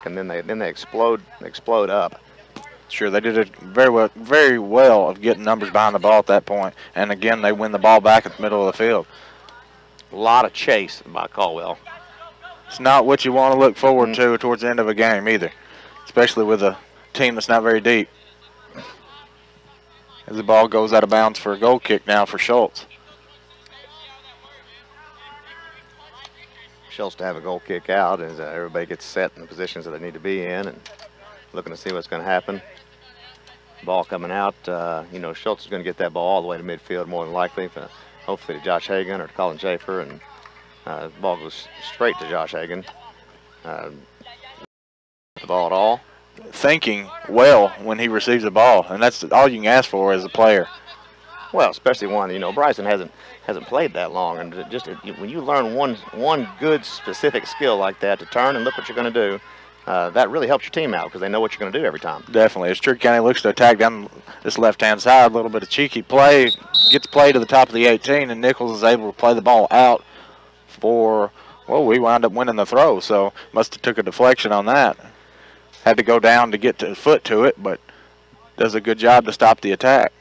and then they explode up. Sure, they did it very well of getting numbers behind the ball at that point. And again, they win the ball back at the middle of the field. A lot of chase by Caldwell. It's not what you want to look forward to towards the end of a game either, especially with a team that's not very deep. As the ball goes out of bounds for a goal kick now for Schultz. Schultz to have a goal kick out as everybody gets set in the positions that they need to be in and looking to see what's going to happen. Ball coming out. You know, Schultz is going to get that ball all the way to midfield more than likely, hopefully to Josh Hagan or to Colin Schaefer, and the ball goes straight to Josh Hagan. The ball at all. Thinking well when he receives the ball, and that's all you can ask for as a player. Well, especially one, you know, Bryson hasn't played that long, and just when you learn one good specific skill like that to turn and look what you're going to do, that really helps your team out because they know what you're going to do every time. Definitely. As Trigg County looks to attack down this left-hand side, a little bit of cheeky play, gets play to the top of the 18, and Nichols is able to play the ball out for, well, we wound up winning the throw, so must have took a deflection on that. Had to go down to get to foot to it, but does a good job to stop the attack.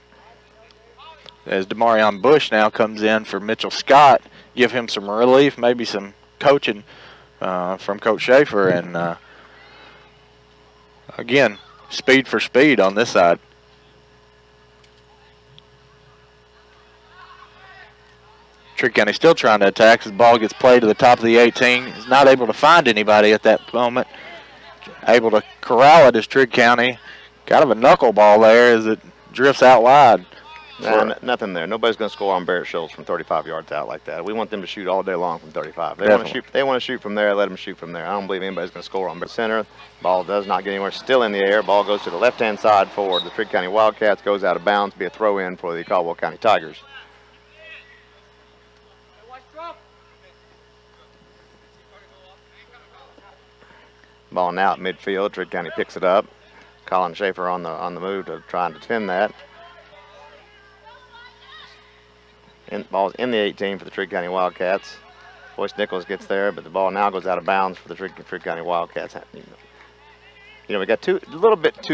As Demarion Bush now comes in for Mitchell Scott, give him some relief, maybe some coaching from Coach Schaefer, and again, speed for speed on this side. Trigg County still trying to attack as the ball gets played to the top of the 18. He's not able to find anybody at that moment. Able to corral it as Trigg County. Kind of a knuckleball there as it drifts out wide. Nah, nothing there. Nobody's going to score on Barrett Schultz from 35 yards out like that. We want them to shoot all day long from 35. They want to shoot from there. Let them shoot from there. I don't believe anybody's going to score on Barrett center. Ball does not get anywhere. Still in the air. Ball goes to the left-hand side for the Trigg County Wildcats. Goes out of bounds. Be a throw-in for the Caldwell County Tigers. Ball now at midfield. Trigg County picks it up. Colin Schaefer on the move to try and defend that. Ball's in the 18 for the Trigg County Wildcats. Boyce Nichols gets there, but the ball now goes out of bounds for the Trigg County Wildcats. You know, we got two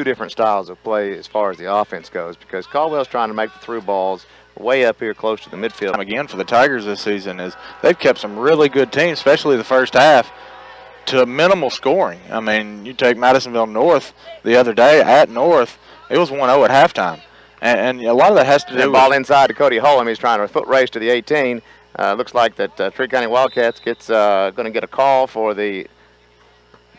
different styles of play as far as the offense goes, because Caldwell's trying to make the through balls way up here close to the midfield. Again, for the Tigers this season is they've kept some really good teams, especially the first half, to minimal scoring. I mean, you take Madisonville North the other day at North, it was 1-0 at halftime. And a lot of that has to do with... ball inside to Cody Holm. He's trying to foot race to the 18. Looks like that Trigg County Wildcats going to get a call for the...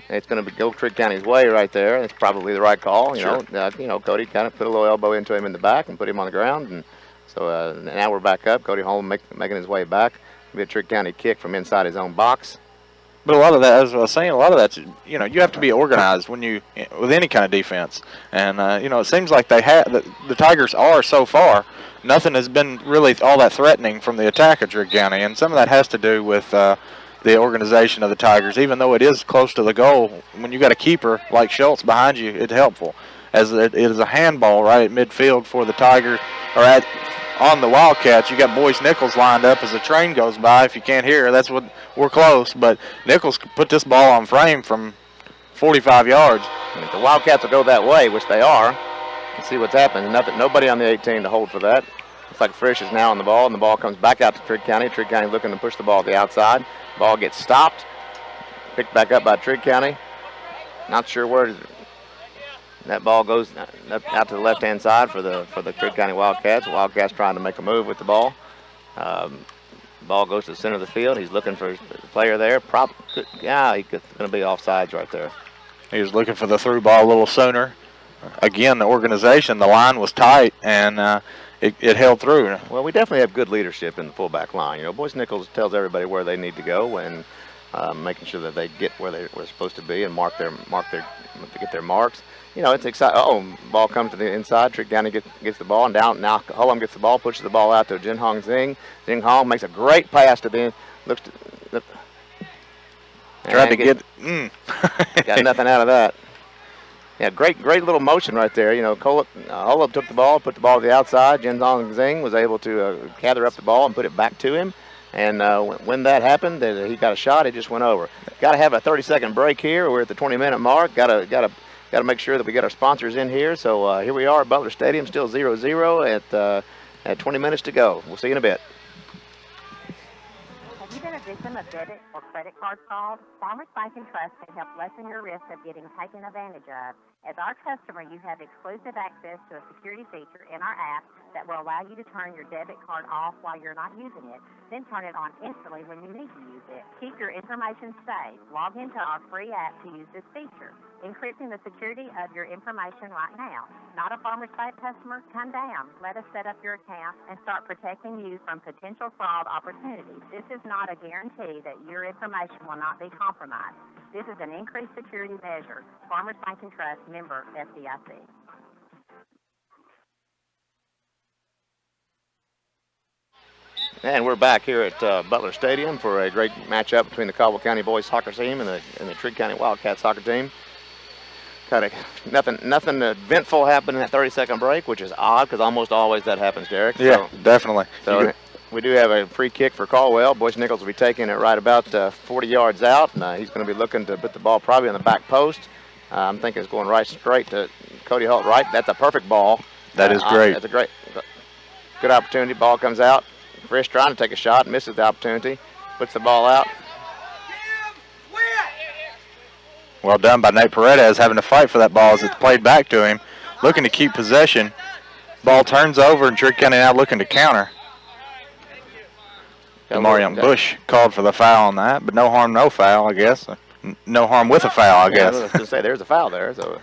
It's going to go Trigg County's way right there. It's probably the right call. You know, Cody kind of put a little elbow into him in the back and put him on the ground. And so now we're back up. Cody Holm making his way back. It'll be a Trigg County kick from inside his own box. But a lot of that, as I was saying, a lot of that's, you know, you have to be organized with any kind of defense. And, you know, it seems like the Tigers are so far. Nothing has been really all that threatening from the attack of Trigg County. And some of that has to do with the organization of the Tigers. Even though it is close to the goal, when you got a keeper like Schultz behind you, it's helpful. As it is a handball right at midfield for the Tigers, or on the Wildcats. You got Boyce Nichols lined up as the train goes by. If you can't hear, that's what we're close. But Nichols put this ball on frame from 45 yards. And if the Wildcats will go that way, which they are, let's see what's happening. Nobody on the 18 to hold for that. Looks like Frisch is now on the ball, and the ball comes back out to Trigg County. Trigg County looking to push the ball to the outside. Ball gets stopped, picked back up by Trigg County. Not sure where that ball goes out to the left-hand side for the Trigg County Wildcats. Wildcats trying to make a move with the ball. Ball goes to the center of the field. He's looking for the player there. He's going to be offsides right there. He was looking for the through ball a little sooner. Again, the organization, the line was tight, and it held through. Well, we definitely have good leadership in the fullback line. You know, Boyce Nichols tells everybody where they need to go and making sure that they get where they're supposed to be and get their marks. You know, it's exciting. Ball comes to the inside. Trigg County gets the ball, and down now Hullum gets the ball, pushes the ball out to Jin Hong Zing. Jin Hong makes a great pass to the tried to get got nothing out of that. Yeah, great little motion right there. You know, Hullum took the ball, put the ball to the outside. Jin Hong Zing was able to gather up the ball and put it back to him. And when that happened, he got a shot. It just went over. Got to have a 30-second break here. We're at the 20-minute mark. Got to make sure that we get our sponsors in here. So here we are at Butler Stadium, still 0-0 at 20 minutes to go. We'll see you in a bit. Have you been a victim of debit or credit card fraud? Farmers Bank and Trust can help lessen your risk of getting taken advantage of. As our customer, you have exclusive access to a security feature in our app that will allow you to turn your debit card off while you're not using it, then turn it on instantly when you need to use it. Keep your information safe. Log into our free app to use this feature. Encrypting the security of your information right now. Not a Farmers Bank customer? Come down. Let us set up your account and start protecting you from potential fraud opportunities. This is not a guarantee that your information will not be compromised. This is an increased security measure. Farmers Bank and Trust, member FDIC. And we're back here at Butler Stadium for a great matchup between the Caldwell County boys soccer team and the Trigg County Wildcats soccer team. Kind of nothing eventful happened in that 30-second break, which is odd because almost always that happens, Derek. Yeah, so, definitely. So we do have a free kick for Caldwell. Boyce Nichols will be taking it right about 40 yards out. He's going to be looking to put the ball probably on the back post. I'm thinking it's going right straight to Cody Holt. Right, that's a perfect ball. That is great. That's a good opportunity. Ball comes out. Frisch trying to take a shot, misses the opportunity, puts the ball out. Well done by Nate Paredes, having to fight for that ball as it's played back to him, looking to keep possession. Ball turns over, and Trigg County now looking to counter. Marion Bush called for the foul on that, but no harm, no foul, I guess. No harm with a foul, I guess. I was going to say, there's a foul there. So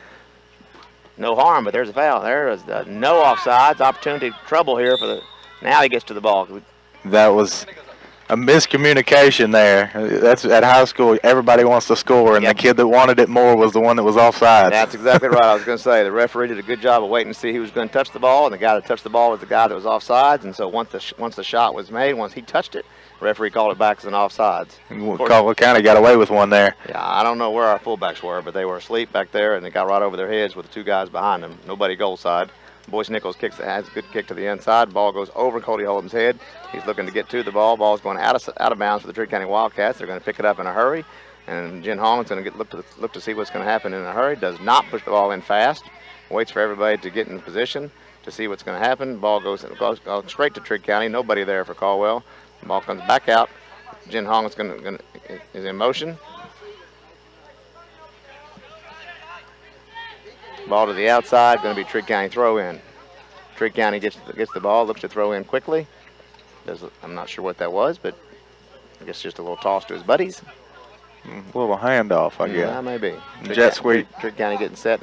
no harm, but there's a foul. There is no offsides. Opportunity trouble here for the. Now he gets to the ball. That was a miscommunication there. That's at high school. Everybody wants to score, and the kid that wanted it more was the one that was offside. That's exactly right. I was going to say the referee did a good job of waiting to see who was going to touch the ball, and the guy that touched the ball was the guy that was offsides. And so once the shot was made, once he touched it, the referee called it back as an offsides. Caldwell County got away with one there. Yeah, I don't know where our fullbacks were, but they were asleep back there, and they got right over their heads with the two guys behind them. Nobody goal side. Boyce Nichols has a good kick to the inside. Ball goes over Cody Holden's head. He's looking to get to the ball. Ball's going out of bounds for the Trigg County Wildcats. They're going to pick it up in a hurry, and Jen Hong is going to look to see what's going to happen in a hurry. Does not push the ball in fast. Waits for everybody to get in position to see what's going to happen. Ball goes straight to Trigg County. Nobody there for Caldwell. The ball comes back out. Jen Hong is is in motion. Ball to the outside, going to be Trigg County throw in. Trigg County gets the ball, looks to throw in quickly. I'm not sure what that was, but I guess just a little toss to his buddies. A little handoff, I guess. Yeah, maybe. Jet sweep. Trigg County getting set.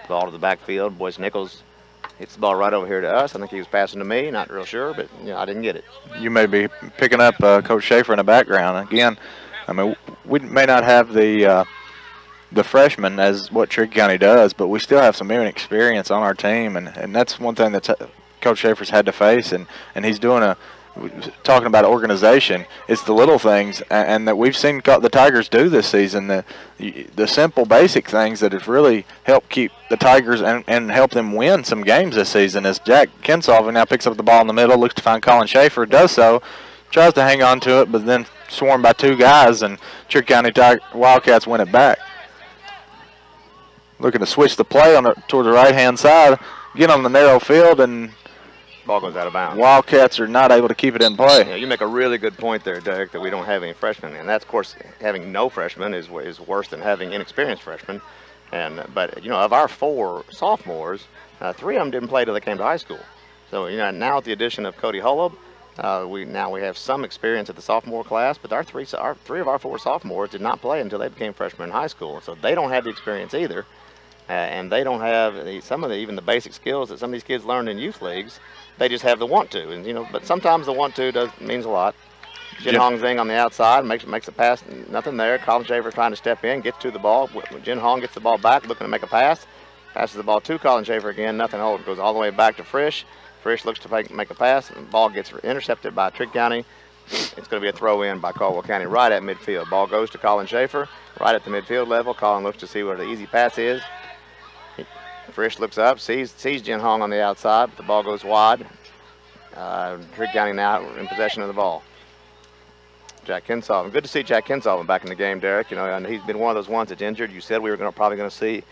Ball to the backfield. Boyce Nichols hits the ball right over here to us. I think he was passing to me. Not real sure, but I didn't get it. You may be picking up Coach Schaefer in the background. Again, I mean, we may not have the freshmen as what Trigg County does, but we still have some experience on our team, and that's one thing that Coach Schaefer's had to face, and he's doing talking about organization. It's the little things, and that we've seen the Tigers do this season, the simple basic things that have really helped keep the Tigers and help them win some games this season. As Jack Kinsolving now picks up the ball in the middle, looks to find Colin Schaefer, does so, tries to hang on to it, but then swarmed by two guys, and Trigg County Wildcats win it back. Looking to switch the play toward the right-hand side, get on the narrow field, and ball goes out of bounds. Wildcats are not able to keep it in play. Yeah, you make a really good point there, Derek, that we don't have any freshmen, and that's, of course, having no freshmen is worse than having inexperienced freshmen. But of our 4 sophomores, 3 of them didn't play till they came to high school. So now with the addition of Cody Holub, we have some experience at the sophomore class, but our 3 of our 4 sophomores did not play until they became freshmen in high school. So they don't have the experience either, and they don't have even the basic skills that some of these kids learned in youth leagues. They just have the want to, and but sometimes the want to means a lot. Jin Hong Zing on the outside makes a pass, nothing there. Colin Schaefer trying to step in, gets to the ball. Jin Hong gets the ball back, looking to make a pass. Passes the ball to Colin Schaefer again, nothing hold. Goes all the way back to Frisch. Frisch looks to make a pass, and the ball gets intercepted by Trigg County. It's going to be a throw in by Caldwell County right at midfield. Ball goes to Colin Schaefer right at the midfield level. Colin looks to see where the easy pass is. Frisch looks up, sees Jin Hong on the outside, but the ball goes wide. Trigg County now in possession of the ball. Jack Kinsolvin. Good to see Jack Kinsolvin back in the game, Derek. You know, and he's been one of those ones that's injured. You said we were probably going to see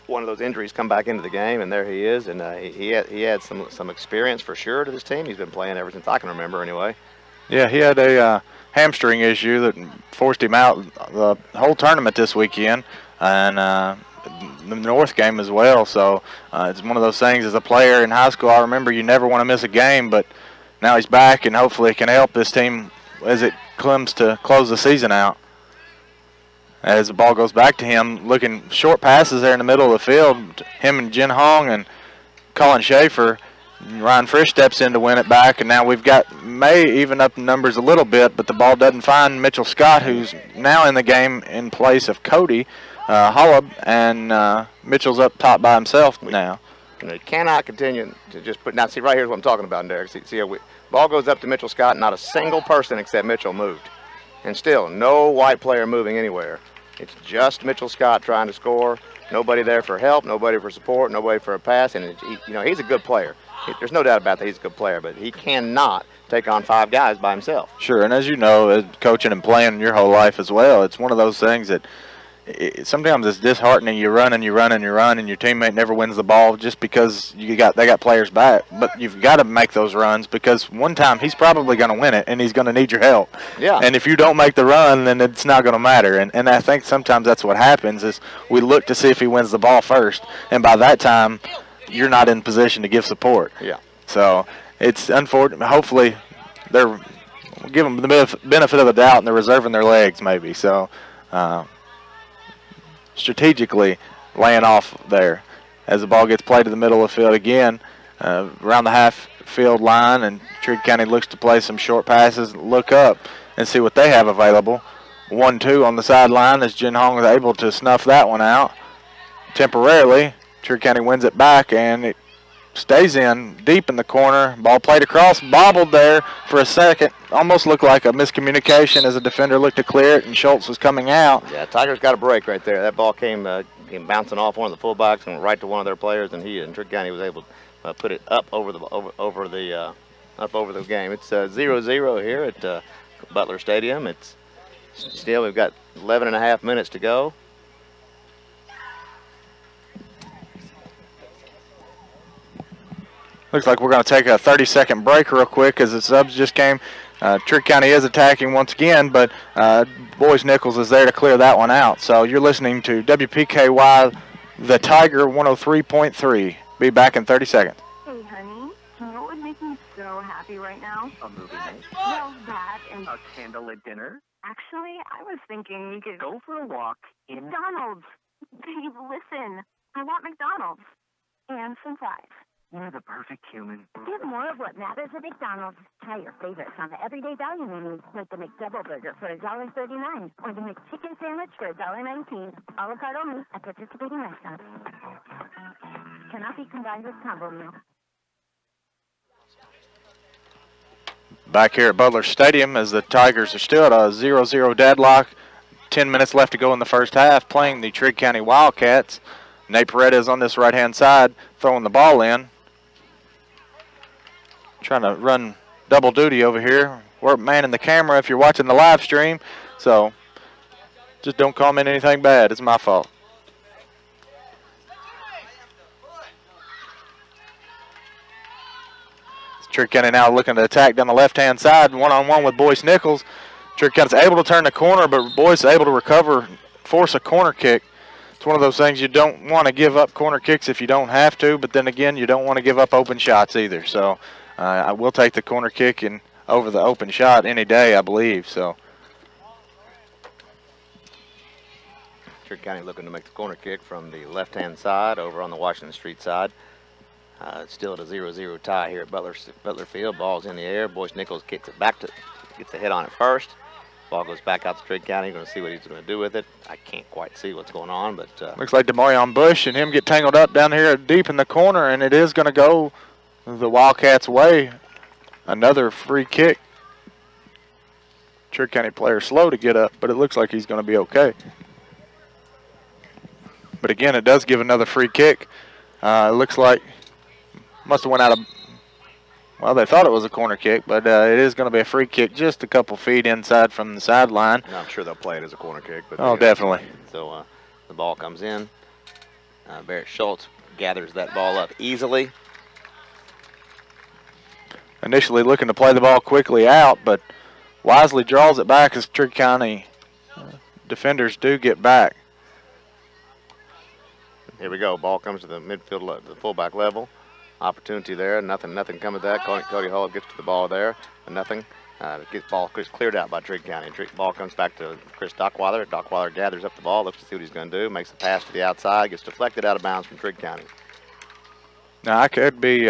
one of those injuries come back into the game, and there he is. And he had some experience for sure to this team. He's been playing ever since I can remember, anyway. Yeah, he had a hamstring issue that forced him out the whole tournament this weekend, and the North game as well. So it's one of those things. As a player in high school, I remember you never want to miss a game, but now he's back, and hopefully can help this team as it comes to close the season out. As the ball goes back to him, looking short passes there in the middle of the field, him and Jin Hong and Colin Schaefer. Ryan Frisch steps in to win it back, and now we've got may even up the numbers a little bit, but the ball doesn't find Mitchell Scott, who's now in the game in place of Cody Hollab, and Mitchell's up top by himself now. And they cannot continue to just put. Now, see, right here's what I'm talking about, Derek. See how ball goes up to Mitchell Scott, not a single person except Mitchell moved. And still, no white player moving anywhere. It's just Mitchell Scott trying to score. Nobody there for help, nobody for support, nobody for a pass. And, he's a good player. There's no doubt about that he's a good player, but he cannot take on 5 guys by himself. Sure, and as you know, coaching and playing your whole life as well, it's one of those things that sometimes it's disheartening. You run and you run and you run, and your teammate never wins the ball just because they got players back. But you've got to make those runs, because one time he's probably going to win it, and he's going to need your help. Yeah. And if you don't make the run, then it's not going to matter. And I think sometimes that's what happens is we look to see if he wins the ball first, and by that time you're not in position to give support. Yeah. So it's unfortunate. Hopefully they're giving them the benefit of the doubt, and they're reserving their legs maybe. So strategically laying off there as the ball gets played to the middle of the field again, around the half field line, and Trigg County looks to play some short passes, look up and see what they have available. 1-2 on the sideline as Jin Hong is able to snuff that one out temporarily. Trigg County wins it back, and it stays in deep in the corner. Ball played across, bobbled there for a second. Almost looked like a miscommunication as a defender looked to clear it, and Schultz was coming out. Yeah, Tigers got a break right there. That ball came bouncing off one of the fullbacks and right to one of their players, and Trigg County was able to put it up over the game. It's 0-0 here at Butler Stadium. It's still, we've got 11.5 minutes to go. Looks like we're going to take a 30-second break real quick as the subs just came. Trigg County is attacking once again, but Boys Nichols is there to clear that one out. So you're listening to WPKY, The Tiger 103.3. Be back in 30 seconds. Hey, honey, you know what would make me so happy right now? A movie night? Well, that and... A candlelit dinner? Actually, I was thinking we could... Go for a walk in... McDonald's! Babe, listen. I want McDonald's. And some fries. You're the perfect human. Get more of what matters at McDonald's. Try your favorites on the everyday value menu, like the McDouble Burger for $1.39 or the McChicken Sandwich for $1.19. A la carte only at participating restaurants. Cannot be combined with combo meal. Back here at Butler Stadium as the Tigers are still at a 0-0 deadlock. 10 minutes left to go in the first half, playing the Trigg County Wildcats. Nate Paredes on this right-hand side, throwing the ball in. Trying to run double duty over here. We're manning the camera if you're watching the live stream. So just don't comment anything bad. It's my fault. Trigg County now looking to attack down the left-hand side, one-on-one with Boyce Nichols. Trigg County's able to turn the corner, but Boyce is able to recover, force a corner kick. It's one of those things you don't want to give up corner kicks if you don't have to, but then again, you don't want to give up open shots either. So I will take the corner kick and over the open shot any day, I believe. So Trigg County looking to make the corner kick from the left-hand side over on the Washington Street side. It's still at a 0-0 tie here at Butler Field. Ball's in the air. Boyce Nichols gets the hit on it first. Ball goes back out to Trigg County. You're going to see what he's going to do with it. I can't quite see what's going on, but looks like DeMarion Bush and him get tangled up down here deep in the corner, and it is going to go the Wildcats' way. Another free kick. Trigg County player slow to get up, but it looks like he's going to be okay. But again, it does give another free kick. It looks like must have went out of, well, they thought it was a corner kick, but it is going to be a free kick just a couple feet inside from the sideline. I'm sure they'll play it as a corner kick. But oh, definitely. So the ball comes in. Barrett Schultz gathers that ball up easily. Initially looking to play the ball quickly out, but wisely draws it back as Trigg County defenders do get back. Here we go. Ball comes to the midfield, the fullback level. Opportunity there. Nothing coming with that. Cody Hall gets to the ball there, but nothing. Ball cleared out by Trigg County. Ball comes back to Chris Dockweiler. Dockweiler gathers up the ball, looks to see what he's going to do, makes a pass to the outside, gets deflected out of bounds from Trigg County. Now I could be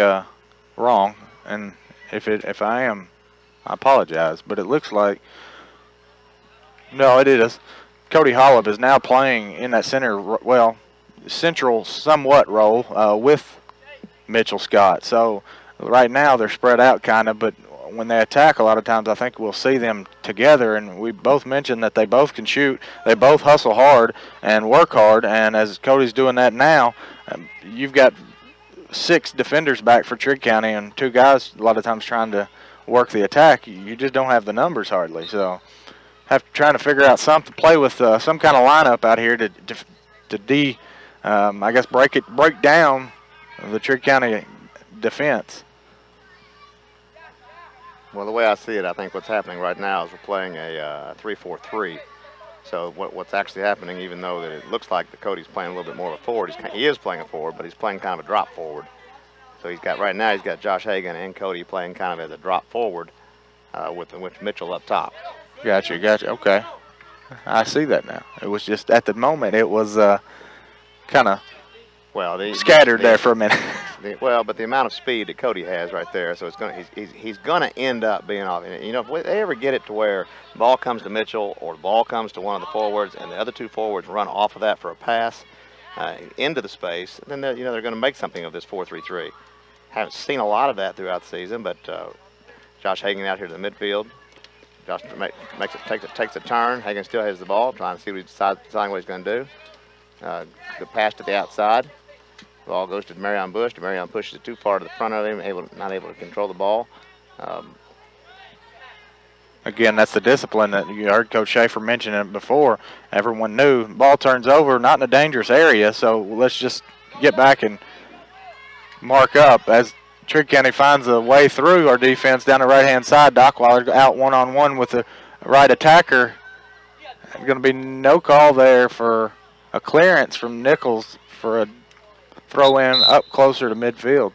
wrong, and if I am, I apologize. But it looks like no, it is. Cody Hollop is now playing in that central somewhat role with Mitchell Scott. So right now they're spread out kind of, but when they attack, a lot of times I think we'll see them together. And we both mentioned that they both can shoot, they both hustle hard and work hard. And as Cody's doing that now, you've got 6 defenders back for Trigg County and 2 guys a lot of times trying to work the attack. You just don't have the numbers hardly. So trying to figure out something, play with some kind of lineup out here to I guess break down the Trigg County defense. Well, the way I see it, I think what's happening right now is we're playing a 3-4-3. So what's actually happening, even though that it looks like the Cody's playing a little bit more of a forward, he is playing a forward, but he's playing kind of a drop forward. So right now he's got Josh Hagan and Cody playing kind of as a drop forward with Mitchell up top. Gotcha. Okay. I see that now. It was just at the moment it was kind of scattered there for a minute. But the amount of speed that Cody has right there, so he's going to end up being off. You know, if they ever get it to where the ball comes to Mitchell or the ball comes to one of the forwards and the other 2 forwards run off of that for a pass into the space, then they're going to make something of this 4-3-3. Haven't seen a lot of that throughout the season, but Josh Hagan out here to the midfield. Josh takes a turn. Hagan still has the ball, trying to see deciding what he's going to do. The pass to the outside. Ball goes to Marion Bush. Marion pushes it too far to the front of him, not able to control the ball. Again, that's the discipline that you heard Coach Schaefer mention it before. Everyone knew ball turns over, not in a dangerous area, so let's just get back and mark up. As Trigg County finds a way through our defense down the right-hand side, Dockweiler out one-on-one with the right attacker. There's going to be no call there for a clearance from Nichols for a throw in up closer to midfield.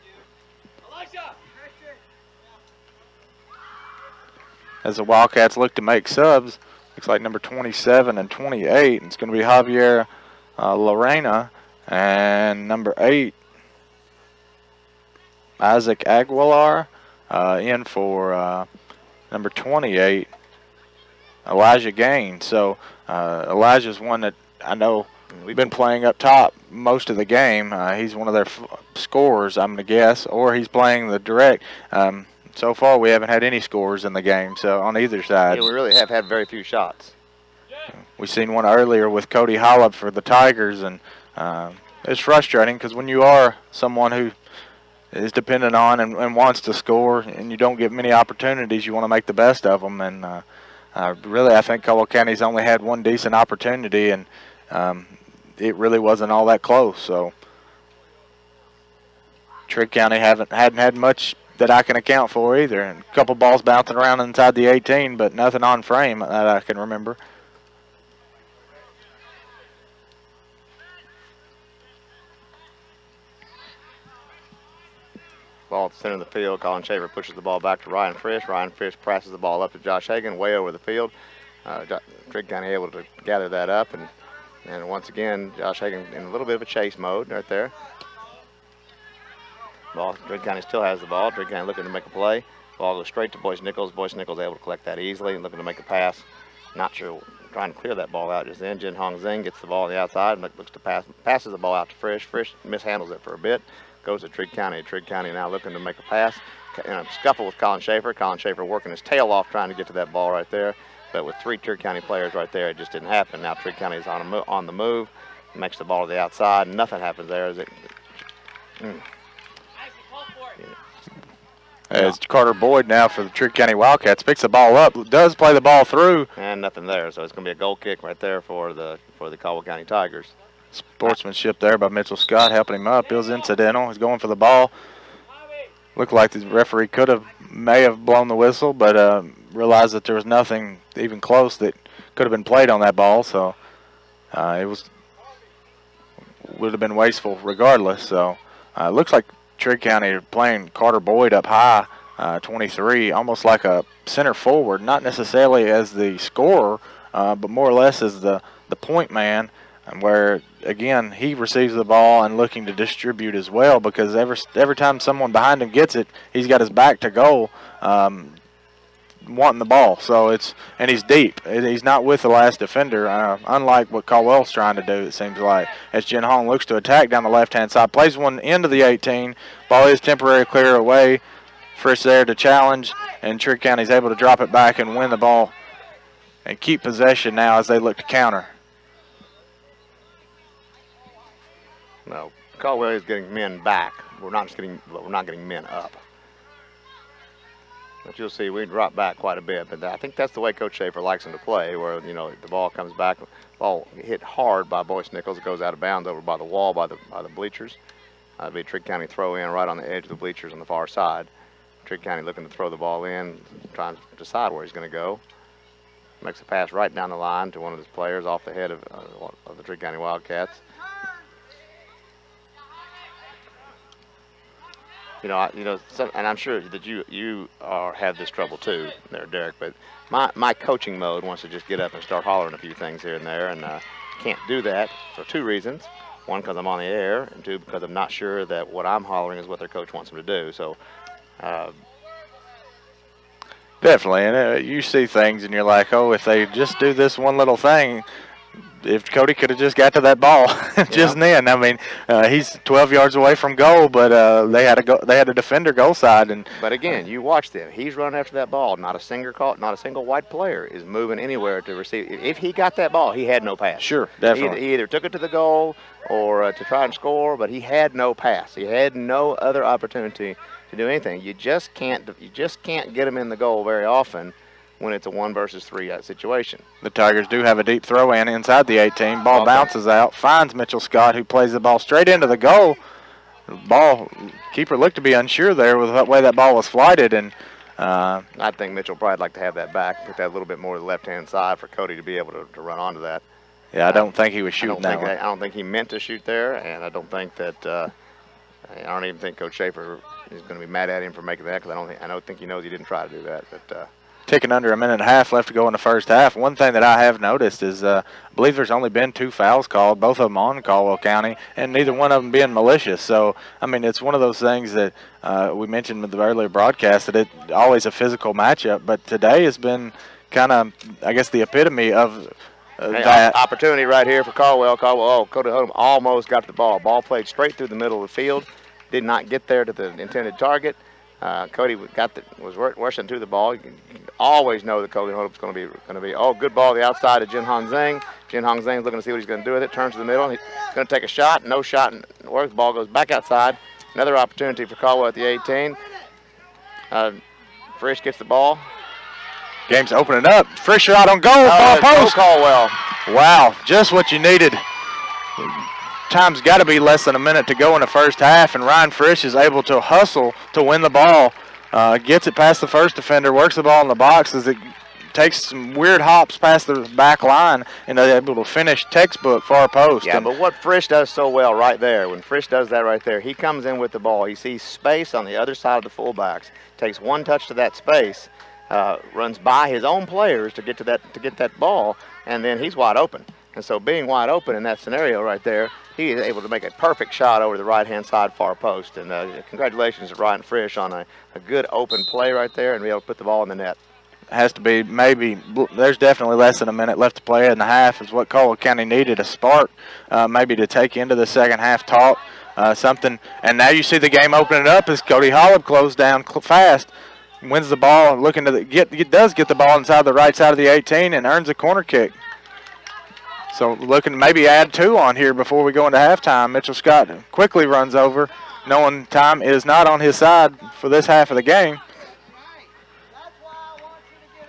As the Wildcats look to make subs, looks like number 27 and 28. It's going to be Javier Lorena and number 8, Isaac Aguilar, in for number 28, Elijah Gain. So Elijah's one that I know we've been playing up top most of the game. He's one of their scorers, I'm going to guess, or he's playing the direct. So far, we haven't had any scores in the game, so on either side. Yeah, we really have had very few shots. We've seen one earlier with Cody Hollop for the Tigers, and it's frustrating because when you are someone who is dependent on and wants to score and you don't get many opportunities, you want to make the best of them. And really, I think Caldwell County's only had one decent opportunity, and it really wasn't all that close. So Trigg County hadn't had much that I can account for either. And a couple balls bouncing around inside the 18, but nothing on frame that I can remember. Ball at the center of the field. Colin Shaver pushes the ball back to Ryan Frisch. Ryan Frisch passes the ball up to Josh Hagan way over the field. Trigg County able to gather that up, and once again, Josh Hagan in a little bit of a chase mode right there. Trigg County still has the ball. Trigg County looking to make a play. Ball goes straight to Boyce Nichols. Boyce Nichols able to collect that easily and looking to make a pass. Not sure, trying to clear that ball out just then. Jin Hong Zing gets the ball on the outside and looks to passes the ball out to Frisch. Frisch mishandles it for a bit. Goes to Trigg County. Trigg County now looking to make a pass. In a scuffle with Colin Shaver. Colin Shaver working his tail off trying to get to that ball right there. But with 3 Trigg County players right there, it just didn't happen. Now Trigg County is on the move, makes the ball to the outside. Nothing happens there. As Carter Boyd now for the Trigg County Wildcats picks the ball up, does play the ball through. And nothing there, so it's going to be a goal kick right there for the Caldwell County Tigers. Sportsmanship there by Mitchell Scott helping him up. It was incidental. He's going for the ball. Looked like the referee may have blown the whistle, but realized that there was nothing even close that could have been played on that ball. So it would have been wasteful regardless. So it looks like Trigg County are playing Carter Boyd up high, 23, almost like a center forward, not necessarily as the scorer, but more or less as the point man. And where, again, he receives the ball and looking to distribute as well, because every time someone behind him gets it, he's got his back to goal, wanting the ball. So and he's deep. He's not with the last defender, unlike what Caldwell's trying to do, it seems like. As Jin Hong looks to attack down the left-hand side, plays one into the 18. Ball is temporary clear away. Frisch there to challenge, and Trigg County's able to drop it back and win the ball and keep possession now as they look to counter. No, Caldwell is getting men back. We're not getting men up. But you'll see we drop back quite a bit. But I think that's the way Coach Schaefer likes them to play, where the ball comes back, ball hit hard by Boyce Nichols, it goes out of bounds over by the wall by the bleachers. It'll be Trigg County throw in right on the edge of the bleachers on the far side. Trigg County looking to throw the ball in, trying to decide where he's going to go. Makes a pass right down the line to one of his players off the head of the Trigg County Wildcats. And I'm sure that you have this trouble too, there, Derek. But my coaching mode wants to just get up and start hollering a few things here and there, and can't do that for 2 reasons. 1, because I'm on the air, and 2, because I'm not sure that what I'm hollering is what their coach wants them to do. So. Definitely, and you see things, and you're like, oh, if they just do this one little thing. If Cody could have just got to that ball just then. I mean, he's 12 yards away from goal, but they had a defender goal side. But again, you watch them. He's running after that ball. Not a single white player is moving anywhere to receive. If he got that ball, he had no pass. Sure, definitely. He either took it to the goal or to try and score, but he had no pass. He had no other opportunity to do anything. You just can't get him in the goal very often when it's a 1 versus 3 situation. The Tigers do have a deep throw in inside the 18. Ball bounces out, finds Mitchell Scott, who plays the ball straight into the goal. The keeper looked to be unsure there with the way that ball was flighted. And I think Mitchell probably like to have that back, put that a little bit more to the left-hand side for Cody to be able to run onto that. Yeah, I don't think he was shooting that one. I don't think he meant to shoot there, and I don't think that I don't even think Coach Schaefer is going to be mad at him for making that, because I don't think he knows he didn't try to do that. But ticking under a minute and a half left to go in the first half. One thing that I have noticed is I believe there's only been 2 fouls called, both of them on Caldwell County, and neither one of them being malicious. So, I mean, it's one of those things that we mentioned with the earlier broadcast, that it's always a physical matchup, but today has been kind of, I guess, the epitome of that. Opportunity right here for Caldwell. Cody Hodem almost got to the ball. Ball played straight through the middle of the field, did not get there to the intended target. Cody was rushing to the ball. You can always know that Cody Hodem's going to be good ball to the outside of Jin Hong Zhang. Jin Hong Zhang's looking to see what he's going to do with it. Turns to the middle. He's going to take a shot. No shot. The ball goes back outside. Another opportunity for Caldwell at the 18. Frisch gets the ball. Game's opening up. Frisch shot on goal. Go Caldwell. Wow, just what you needed. Time's got to be less than a minute to go in the first half, and Ryan Frisch is able to hustle to win the ball. Gets it past the first defender, works the ball in the box as it takes some weird hops past the back line, and they're able to finish textbook far post. Yeah, but what Frisch does so well right there, when Frisch does that right there, he comes in with the ball. He sees space on the other side of the fullbacks, takes one touch to that space, runs by his own players to get that ball, and then he's wide open. And so being wide open in that scenario right there, he is able to make a perfect shot over the right-hand side far post. And congratulations to Ryan Frisch on a good open play right there and be able to put the ball in the net. Has to be there's definitely less than a minute left to play in the half is what Caldwell County needed, a spark maybe to take into the second half something. And now you see the game opening up as Cody Holub closed down fast. wins the ball, looking to does get the ball inside the right side of the 18 and earns a corner kick. So looking to maybe add 2 on here before we go into halftime. Mitchell Scott quickly runs over, knowing time is not on his side for this half of the game.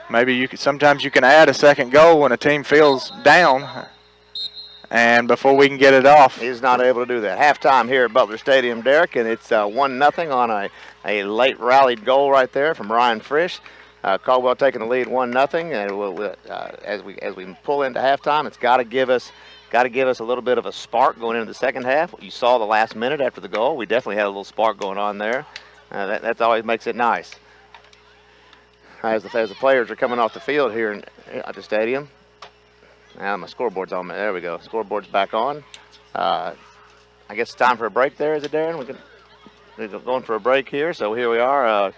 Maybe sometimes you can add a second goal when a team feels down, and before we can get it off. He's not able to do that. Halftime here at Butler Stadium, Derek, and it's 1-0 on a late rallied goal right there from Ryan Frisch. Caldwell taking the lead 1-0, and as we pull into halftime, it's got to give us a little bit of a spark going into the second half. You saw the last minute after the goal. We definitely had a little spark going on there. That always makes it nice. As the players are coming off the field here at the stadium. Now my scoreboard's on. There we go. Scoreboard's back on. I guess it's time for a break there, is it, Darren? We're going for a break here, so here we are.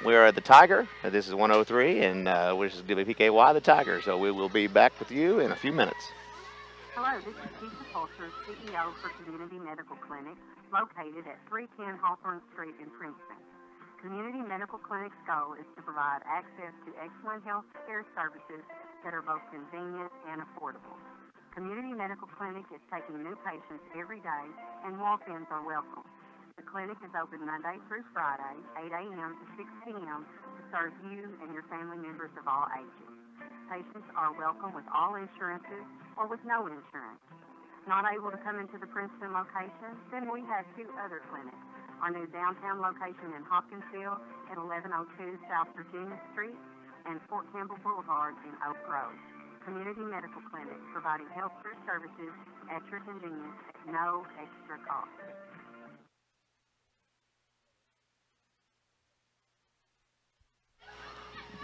We are at the Tiger. This is 103, and which is WPKY, the Tiger. So we will be back with you in a few minutes. Hello, this is Keisha Fulcher, CEO for Community Medical Clinic, located at 310 Hawthorne Street in Princeton. Community Medical Clinic's goal is to provide access to excellent health care services that are both convenient and affordable. Community Medical Clinic is taking new patients every day, and walk-ins are welcome. The clinic is open Monday through Friday, 8 a.m. to 6 p.m. to serve you and your family members of all ages. Patients are welcome with all insurances or with no insurance. Not able to come into the Princeton location? Then we have 2 other clinics. Our new downtown location in Hopkinsville at 1102 South Virginia Street and Fort Campbell Boulevard in Oak Grove. Community Medical Clinic, providing health care services at your convenience at no extra cost.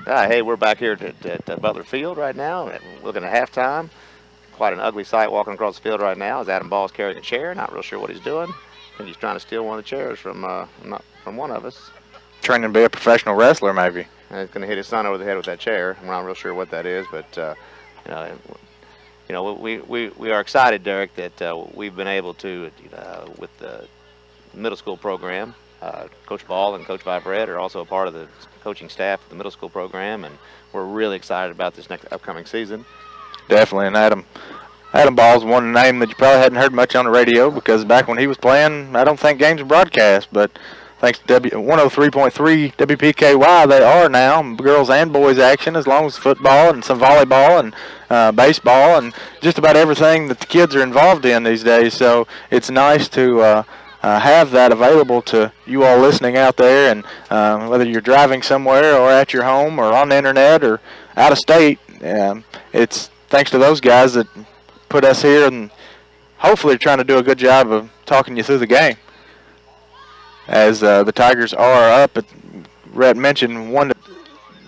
Hey, we're back here at Butler Field right now, looking at halftime. Quite an ugly sight walking across the field right now as Adam Ball's carrying a chair. Not real sure what he's doing. I think he's trying to steal one of the chairs from one of us. Training to be a professional wrestler, maybe. And he's going to hit his son over the head with that chair. I'm not real sure what that is, but we are excited, Derek, that we've been able to, with the middle school program. Coach Ball and Coach Vibrett are also a part of the coaching staff of the middle school program, and we're really excited about this next upcoming season. Definitely, and Adam Ball's one name that you probably hadn't heard much on the radio, because back when he was playing, I don't think games were broadcast, but thanks to 103.3 WPKY, they are now, girls and boys action, as long as football and some volleyball and baseball and just about everything that the kids are involved in these days. So it's nice to have that available to you all listening out there, and whether you're driving somewhere or at your home or on the internet or out of state, it's thanks to those guys that put us here, and hopefully trying to do a good job of talking you through the game. As the Tigers are up, Rhett mentioned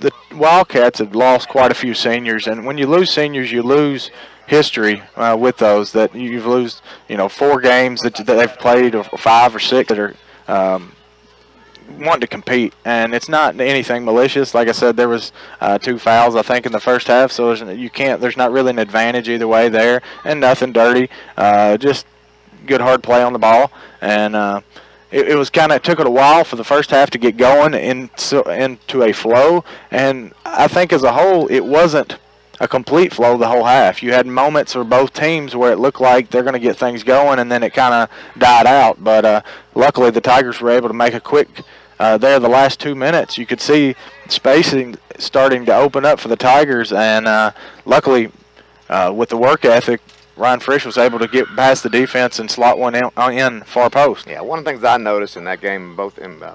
the Wildcats have lost quite a few seniors, and when you lose seniors, you lose history with those. That you've lost, 4 games that they've played, or 5 or 6 that are wanting to compete, and it's not anything malicious. Like I said, there was 2 fouls, I think, in the first half, so there's not really an advantage either way there, and nothing dirty, just good hard play on the ball, and it was took it a while for the first half to get going into a flow, and I think as a whole it wasn't a complete flow the whole half. You had moments for both teams where it looked like they're going to get things going, and then it kind of died out. But luckily the Tigers were able to make a quick there the last 2 minutes. You could see spacing starting to open up for the Tigers, and luckily with the work ethic, Ryan Frisch was able to get past the defense and slot one in far post. Yeah, one of the things I noticed in that game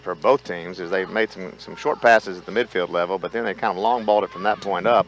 for both teams is they made some short passes at the midfield level, but then they kind of long balled it from that point up.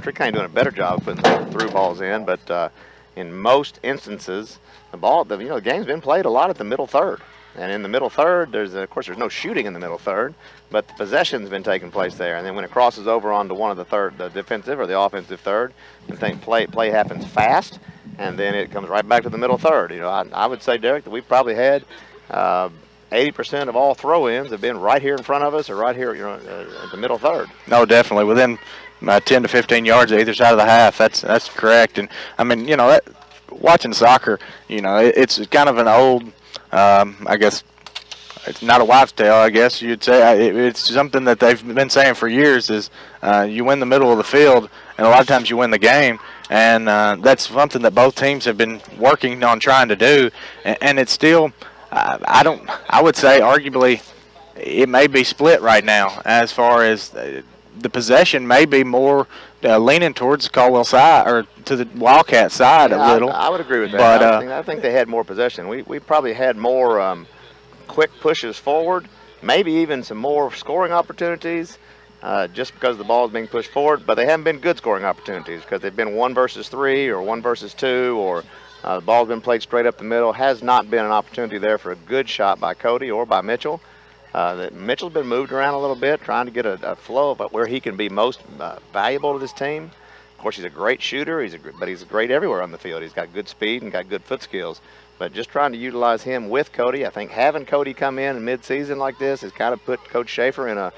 Trigg kind of doing a better job of putting some through balls in, but in most instances, the game's been played a lot at the middle third. And in the middle third, of course there's no shooting in the middle third, but the possession's been taking place there. And then when it crosses over onto one of the defensive or the offensive third, and play happens fast, and then it comes right back to the middle third. I would say, Derek, that we've probably had 80% of all throw-ins have been right here in front of us or right here, at the middle third. No, definitely within 10 to 15 yards of either side of the half. That's correct. And I mean, watching soccer, it's kind of an old, I guess, it's not a wives' tale, I guess you'd say. It's something that they've been saying for years is you win the middle of the field, and a lot of times you win the game. And that's something that both teams have been working on trying to do. And it's still, I would say, arguably, it may be split right now as far as the possession may be more leaning towards the Caldwell side or to the Wildcat side a little. I would agree with that. But I think they had more possession. We probably had more quick pushes forward, maybe even some more scoring opportunities just because the ball is being pushed forward. But they haven't been good scoring opportunities because they've been 1 versus 3 or 1 versus 2 or the ball's been played straight up the middle. Has not been an opportunity there for a good shot by Cody or by Mitchell. Mitchell's been moved around a little bit, trying to get a flow of where he can be most valuable to this team. Of course, he's a great shooter, but he's great everywhere on the field. He's got good speed and got good foot skills. But just trying to utilize him with Cody, I think having Cody come in mid-season like this has kind of put Coach Schaefer in a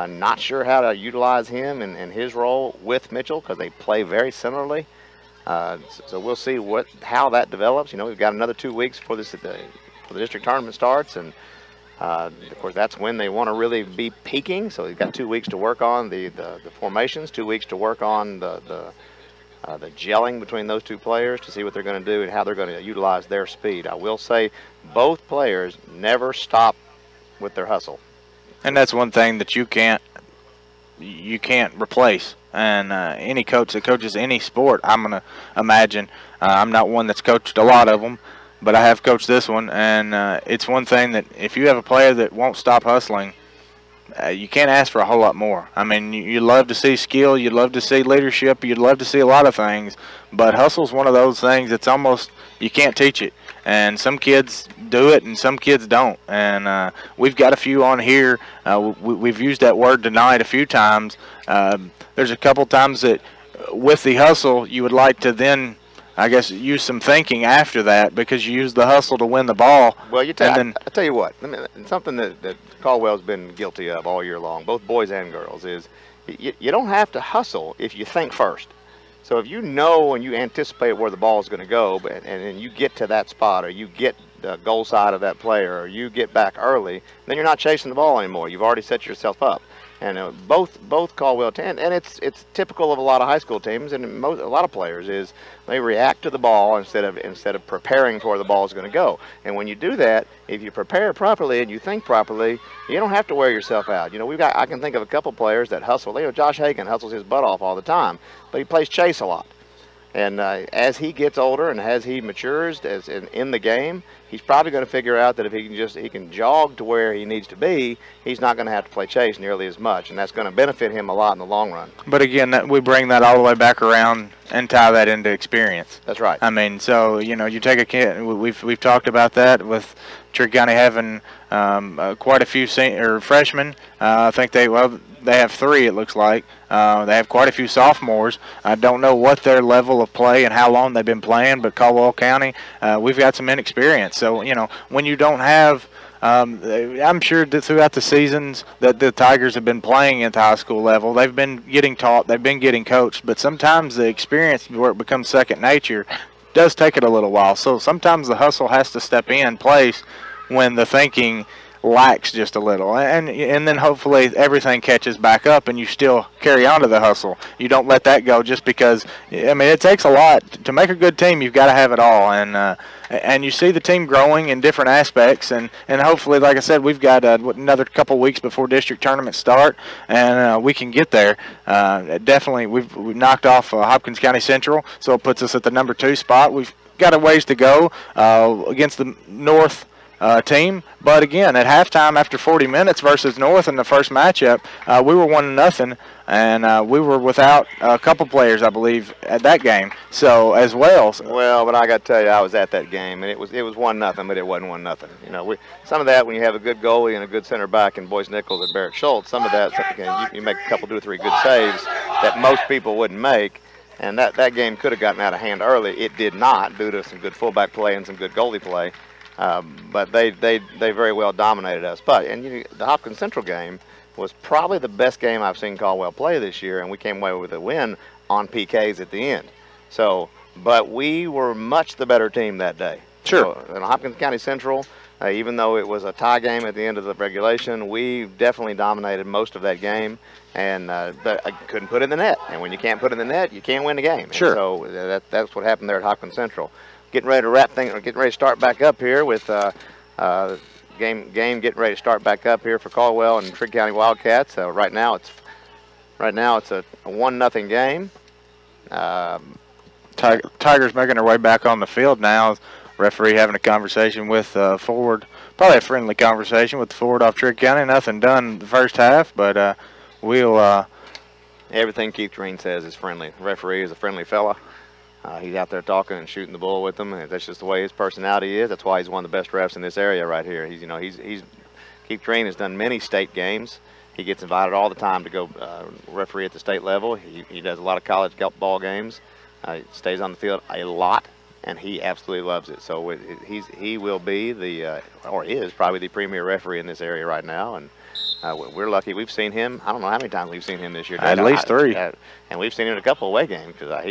not sure how to utilize him and his role with Mitchell because they play very similarly. So we'll see how that develops. We've got another 2 weeks before the district tournament starts, and of course, that's when they want to really be peaking. So they've got 2 weeks to work on the formations, 2 weeks to work on the gelling between those two players to see what they're going to do and how they're going to utilize their speed. I will say both players never stop with their hustle. And that's one thing that you can't replace. And any coach that coaches any sport, I'm going to imagine, I'm not one that's coached a lot of them, but I have coached this one, and it's one thing that if you have a player that won't stop hustling, you can't ask for a whole lot more. I mean, you love to see skill, you'd love to see leadership, you'd love to see a lot of things, but hustle's one of those things that's almost, you can't teach it. And some kids do it and some kids don't. And we've got a few on here. We've used that word tonight a few times. There's a couple times that with the hustle, you would like to then, I guess, use some thinking after that because you use the hustle to win the ball. Well, I tell you what, something that Caldwell's been guilty of all year long, both boys and girls, is you don't have to hustle if you think first. So if you know and you anticipate where the ball is going to go, and you get to that spot, or you get the goal side of that player, or you get back early, then you're not chasing the ball anymore. You've already set yourself up. And both Caldwell and it's typical of a lot of high school teams and a lot of players is they react to the ball instead of preparing for where the ball is going to go. And when you do that, if you prepare properly and you think properly, you don't have to wear yourself out. I can think of a couple players that hustle. Josh Hagan hustles his butt off all the time, but he plays chase a lot. And as he gets older and as he matures in the game, he's probably going to figure out that if he can jog to where he needs to be, he's not going to have to play chase nearly as much, and that's going to benefit him a lot in the long run. But again, we bring that all the way back around and tie that into experience. That's right. I mean, so you take a kid. We've talked about that with Trigg County having quite a few freshmen. I think they have 3, it looks like. They have quite a few sophomores. I don't know what their level of play and how long they've been playing, but Caldwell County, we've got some inexperience. So, when you don't have I'm sure that throughout the seasons that the Tigers have been playing at the high school level, they've been getting taught, they've been getting coached, but sometimes the experience where it becomes second nature does take it a little while. So sometimes the hustle has to step in place when the thinking lacks just a little, and then hopefully everything catches back up and you still carry on to the hustle. You don't let that go just because, I mean, it takes a lot to make a good team. You've got to have it all, and you see the team growing in different aspects, and hopefully, like I said, we've got another couple weeks before district tournaments start, and we can get there. Definitely, we've knocked off Hopkins County Central, so it puts us at the number 2 spot. We've got a ways to go against the North team, but again, at halftime after 40 minutes versus North in the first matchup, we were 1-0, and we were without a couple players, I believe, at that game. So as well. Well, but I got to tell you, I was at that game, and it was 1-0, but it wasn't 1-0. Some of that when you have a good goalie and a good center back in Boyce Nichols and Barrett Schultz, some of that you make a couple, 2 or 3 good saves that most people wouldn't make. And that game could have gotten out of hand early. It did not, due to some good fullback play and some good goalie play. But they very well dominated us. But the Hopkins Central game was probably the best game I've seen Caldwell play this year, and we came away with a win on PKs at the end. So, but we were much the better team that day. Sure. So, in Hopkins County Central, Even though it was a tie game at the end of the regulation, we definitely dominated most of that game, and but I couldn't put it in the net. And when you can't put it in the net, you can't win the game. Sure. And so that's what happened there at Hopkins Central. Getting ready to start back up here with game getting ready to start back up here for Caldwell and Trigg County Wildcats. Right now it's a 1-0 game. Tigers making their way back on the field now. Referee having a conversation with forward, probably a friendly conversation with the forward off Trigg County. Nothing done the first half, but we'll. Everything Keith Green says is friendly. The referee is a friendly fella. He's out there talking and shooting the bull with them, and that's just the way his personality is. That's why he's one of the best refs in this area right here. He's Keith Green has done many state games. He gets invited all the time to go referee at the state level. He does a lot of college ball games. Stays on the field a lot, and he absolutely loves it. So he will be or is probably the premier referee in this area right now, and we're lucky. We've seen him. I don't know how many times we've seen him this year. At least 3. And we've seen him in a couple of away games because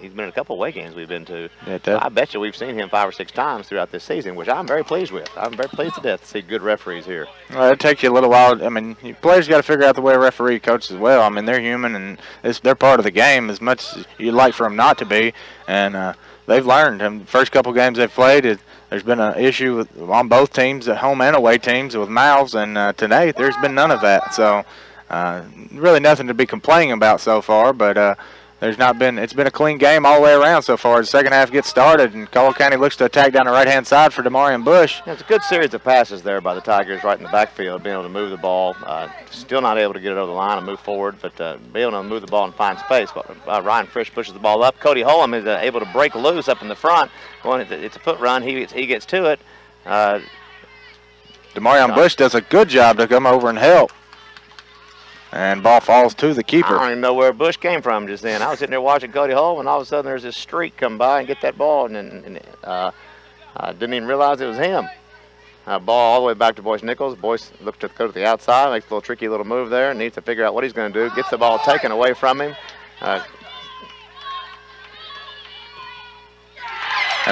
he's been in a couple of away games we've been to. Yeah, I bet you we've seen him 5 or 6 times throughout this season, which I'm very pleased with. I'm very pleased to death to see good referees here. Well, it takes you a little while. I mean, players got to figure out the way a referee coaches as well. I mean, they're human, and they're part of the game as much as you'd like for them not to be. And they've learned. And the first couple games they've played, there's been an issue on both teams, at home and away teams, with mouths. And today, there's been none of that. So really nothing to be complaining about so far. But it's been a clean game all the way around so far. The second half gets started, and Caldwell County looks to attack down the right-hand side for Demarion Bush. Yeah, it's a good series of passes there by the Tigers right in the backfield, being able to move the ball. Still not able to get it over the line and move forward, but being able to move the ball and find space. Ryan Frisch pushes the ball up. Cody Holm is able to break loose up in the front. It's a foot run. He gets to it. Demarion Bush does a good job to come over and help. And ball falls to the keeper. I don't even know where Bush came from just then. I was sitting there watching Cody Hull, and all of a sudden there's this streak come by and get that ball, and I didn't even realize it was him. Ball all the way back to Boyce Nichols. Boyce looks to go to the outside, makes a little tricky little move there, needs to figure out what he's going to do. Gets the ball taken away from him. And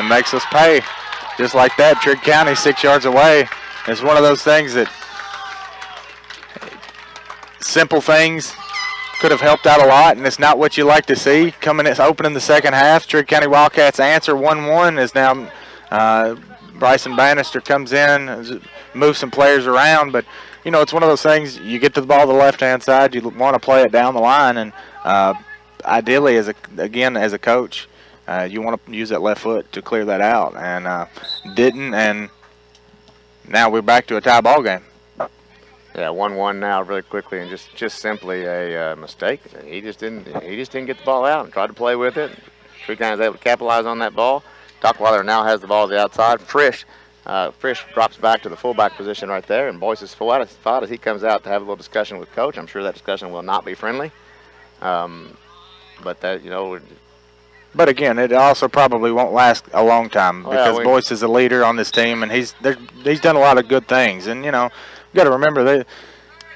makes us pay. Just like that, Trigg County 6 yards away. It's one of those things that simple things could have helped out a lot, and it's not what you like to see. Opening the second half, Trigg County Wildcats answer 1-1 is now Bryson Bannister comes in, moves some players around, but it's one of those things. You get to the ball to the left-hand side, you want to play it down the line, and ideally, as a coach, you want to use that left foot to clear that out, and didn't, and now we're back to a tie ball game. Yeah, 1-1 now, really quickly, and just simply a mistake. He just didn't get the ball out and tried to play with it. Trigg County was able to capitalize on that ball. Dockweiler now has the ball to the outside. Frisch drops back to the fullback position right there, and Boyce's spot as he comes out to have a little discussion with coach. I'm sure that discussion will not be friendly, but that But again, it also probably won't last a long time because Boyce is a leader on this team, and he's done a lot of good things, and you got to remember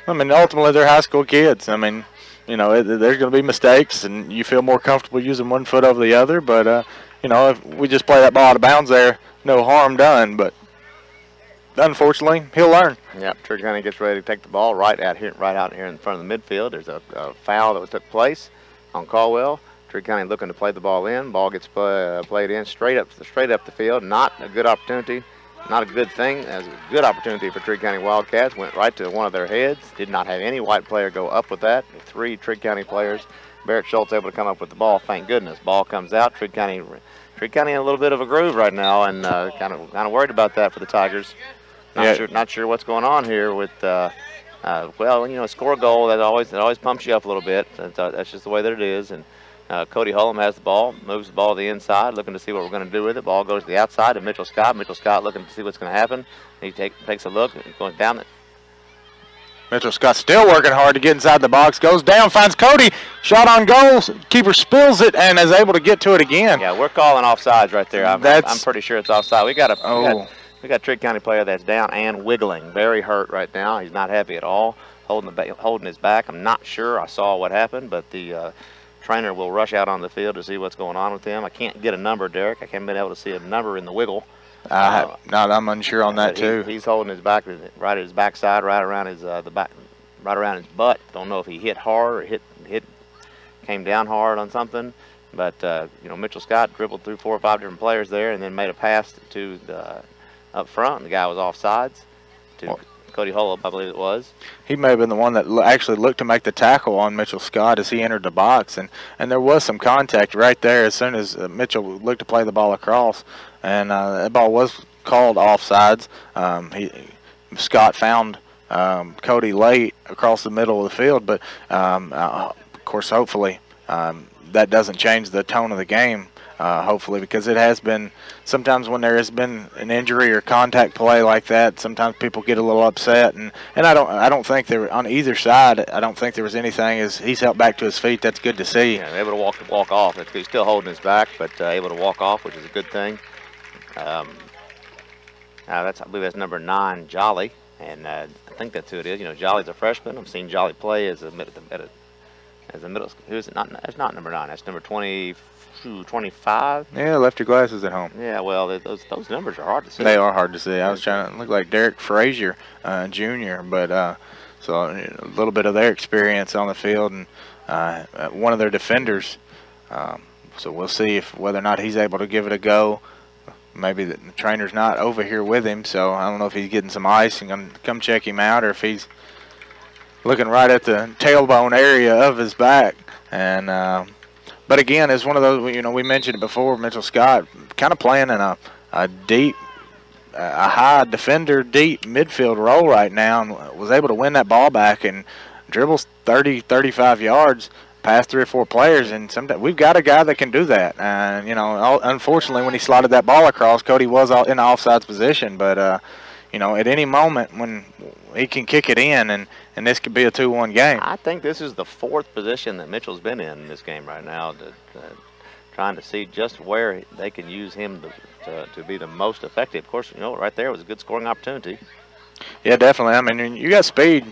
ultimately they're high school kids. I mean, there's going to be mistakes, and you feel more comfortable using one foot over the other. But if we just play that ball out of bounds there, no harm done. But unfortunately, he'll learn. Yeah, Trigg County gets ready to take the ball right out here in front of the midfield. There's a foul that took place on Caldwell. Trigg County looking to play the ball in. Ball gets played in straight up the field. Not a good opportunity. Not a good thing. As a good opportunity for Trigg County Wildcats. Went right to one of their heads. Did not have any white player go up with that. 3 Trigg County players. Barrett Schultz able to come up with the ball. Thank goodness. Ball comes out. Trigg County in a little bit of a groove right now, and kind of worried about that for the Tigers. Not sure what's going on here with. Score a goal that always pumps you up a little bit. That's just the way that it is. And Cody Hullum has the ball, moves the ball to the inside, looking to see what we're going to do with it. Ball goes to the outside to Mitchell Scott. Mitchell Scott looking to see what's going to happen. He takes a look, going down it. Mitchell Scott still working hard to get inside the box. Goes down, finds Cody. Shot on goal. Keeper spills it and is able to get to it again. Yeah, we're calling offsides right there. I'm pretty sure it's offside. We got a Trigg County player that's down and wiggling, very hurt right now. He's not happy at all, holding his back. I'm not sure. I saw what happened, but the trainer will rush out on the field to see what's going on with him. I can't get a number, Derek. I haven't been able to see a number in the wiggle. I'm unsure on that too. He's holding his back right at his backside, right around his right around his butt. Don't know if he hit hard or came down hard on something. But Mitchell Scott dribbled through 4 or 5 different players there, and then made a pass to the up front. And the guy was offsides to Cody Holub, I believe it was. He may have been the one that actually looked to make the tackle on Mitchell Scott as he entered the box, and there was some contact right there as soon as Mitchell looked to play the ball across, and that ball was called offsides. Scott found Cody late across the middle of the field, but of course, hopefully that doesn't change the tone of the game. Hopefully, because it has been sometimes when there has been an injury or contact play like that, sometimes people get a little upset, and I don't think there on either side. I don't think there was anything. As he's helped back to his feet, that's good to see. Yeah, able to walk off. He's still holding his back, but able to walk off, which is a good thing. I believe that's number 9, Jolly, and I think that's who it is. Jolly's a freshman. I've seen Jolly play as a middle. Who is it? That's not number 9. That's number 25. Yeah, left your glasses at home. Yeah, well, those numbers are hard to see. They are hard to see. I was trying to look like Derek Frazier, Jr., but so a little bit of their experience on the field, and one of their defenders. So we'll see whether or not he's able to give it a go. Maybe the trainer's not over here with him, so I don't know if he's getting some ice and going to come check him out, or if he's looking right at the tailbone area of his back. And but again, it's one of those, we mentioned it before, Mitchell Scott kind of playing in a deep, a high defender, deep midfield role right now, and was able to win that ball back and dribbles 30, 35 yards past 3 or 4 players, and sometimes we've got a guy that can do that. And unfortunately, when he slotted that ball across, Cody was in the offsides position, but at any moment when he can kick it in, and this could be a 2-1 game. I think this is the 4th position that Mitchell's been in this game right now, trying to see just where they can use him to be the most effective. Of course, right there was a good scoring opportunity. Yeah, definitely. I mean, you got speed.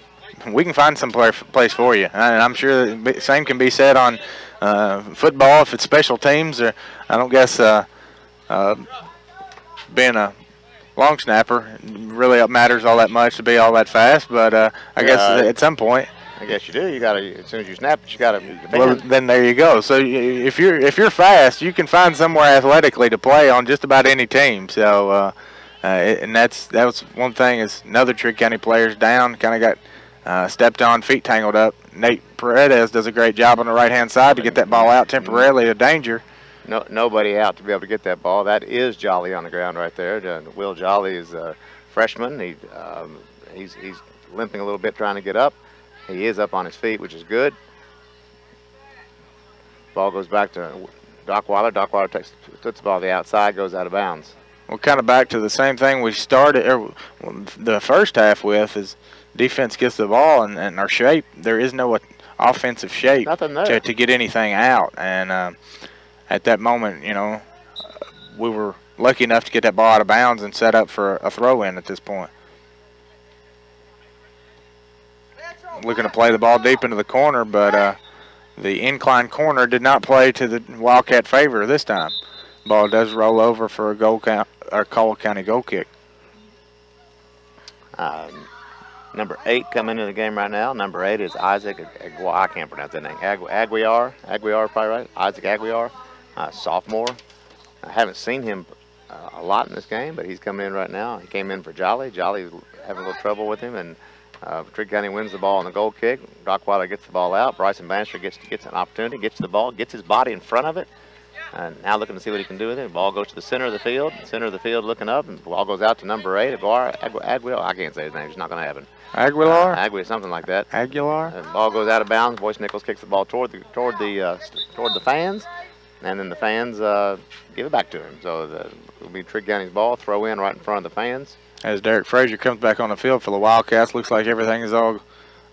We can find some place for you. And I'm sure the same can be said on football if it's special teams. Or I don't guess being a long snapper really matters all that much to be all that fast. But I guess at some point, I guess you do. You gotta, as soon as you snap it, you gotta defend. Well, then there you go. So if you're fast, you can find somewhere athletically to play on just about any team. So and that was one thing is another Trigg County players down, kind of got stepped on, feet tangled up. Nate Paredes does a great job on the right-hand side to get that ball out temporarily of danger. Nobody out to be able to get that ball. That is Jolly on the ground right there. Will Jolly is a freshman. He's limping a little bit trying to get up. He is up on his feet, which is good. Ball goes back to Doc Weiler. Doc Weiler puts the ball to the outside, goes out of bounds. We're kind of back to the same thing we started the first half with is defense gets the ball and our shape. There is no offensive shape to get anything out. And at that moment, we were lucky enough to get that ball out of bounds and set up for a throw-in at this point. Looking to play the ball deep into the corner, but the inclined corner did not play to the Wildcat favor this time. Ball does roll over for a Caldwell County goal kick. Number 8 coming into the game right now. Number 8 is Isaac Aguiar. I can't pronounce that name. Aguiar, probably right. Isaac Aguiar, sophomore. I haven't seen him a lot in this game, but he's coming in right now. He came in for Jolly. Jolly's having a little trouble with him, and Trigg County wins the ball on the goal kick. Doc Weiler gets the ball out. Bryson Bannister gets an opportunity, gets the ball, gets his body in front of it, and now looking to see what he can do with it. The ball goes to the center of the field. Center of the field looking up, and the ball goes out to number 8, Aguilar. I can't say his name. It's not going to happen. Aguilar? Something like that. Aguilar? The ball goes out of bounds. Boyce Nichols kicks the ball toward the fans, and then the fans give it back to him. So it'll be Trigg County's ball, throw in right in front of the fans. As Derek Frazier comes back on the field for the Wildcats, looks like everything is all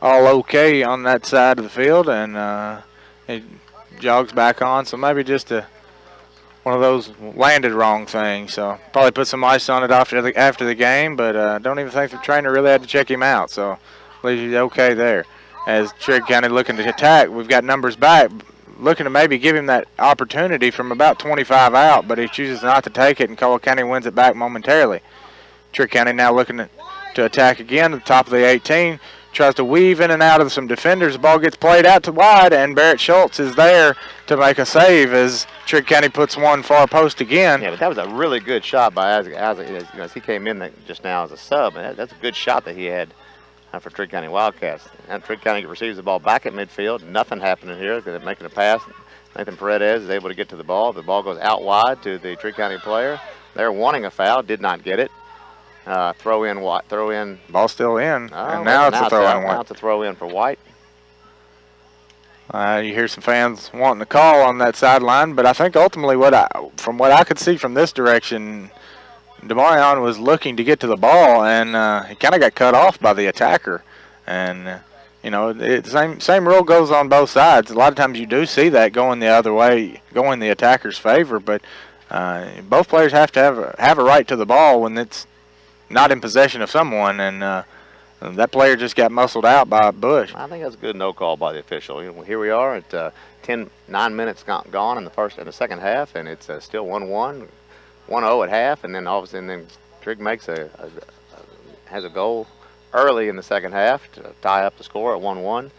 okay on that side of the field, and he jogs back on. So maybe just one of those landed wrong things. So probably put some ice on it after the game, but don't even think the trainer really had to check him out. So I believe he's okay there. As Trigg County looking to attack, we've got numbers back. looking to maybe give him that opportunity from about 25 out, but he chooses not to take it, and Caldwell County wins it back momentarily. Trigg County now looking to attack again at the top of the 18. Tries to weave in and out of some defenders. The ball gets played out to wide, and Barrett Schultz is there to make a save as Trigg County puts one far post again. Yeah, but that was a really good shot by as he came in just now as a sub. And that's a good shot that he had for Trigg County Wildcats. And Trigg County receives the ball back at midfield. Nothing happening here because they're making a pass. Nathan Paredes is able to get to the ball. The ball goes out wide to the Trigg County player. They're wanting a foul, did not get it. Throw in. Ball still in, and now it's a throw in. Now it's a throw in for White. You hear some fans wanting to call on that sideline, but I think ultimately from what I could see from this direction, DeMarion was looking to get to the ball, and he kind of got cut off by the attacker. And you know, the same rule goes on both sides. A lot of times you do see that going the other way, going the attacker's favor, but both players have to have a right to the ball when it's not in possession of someone, and that player just got muscled out by Bush. I think that's a good no call by the official. Here we are at 9 minutes gone in the second half, and it's still 1-1, 1-0 at half, and then all of a sudden Trigg makes has a goal early in the second half to tie up the score at 1-1.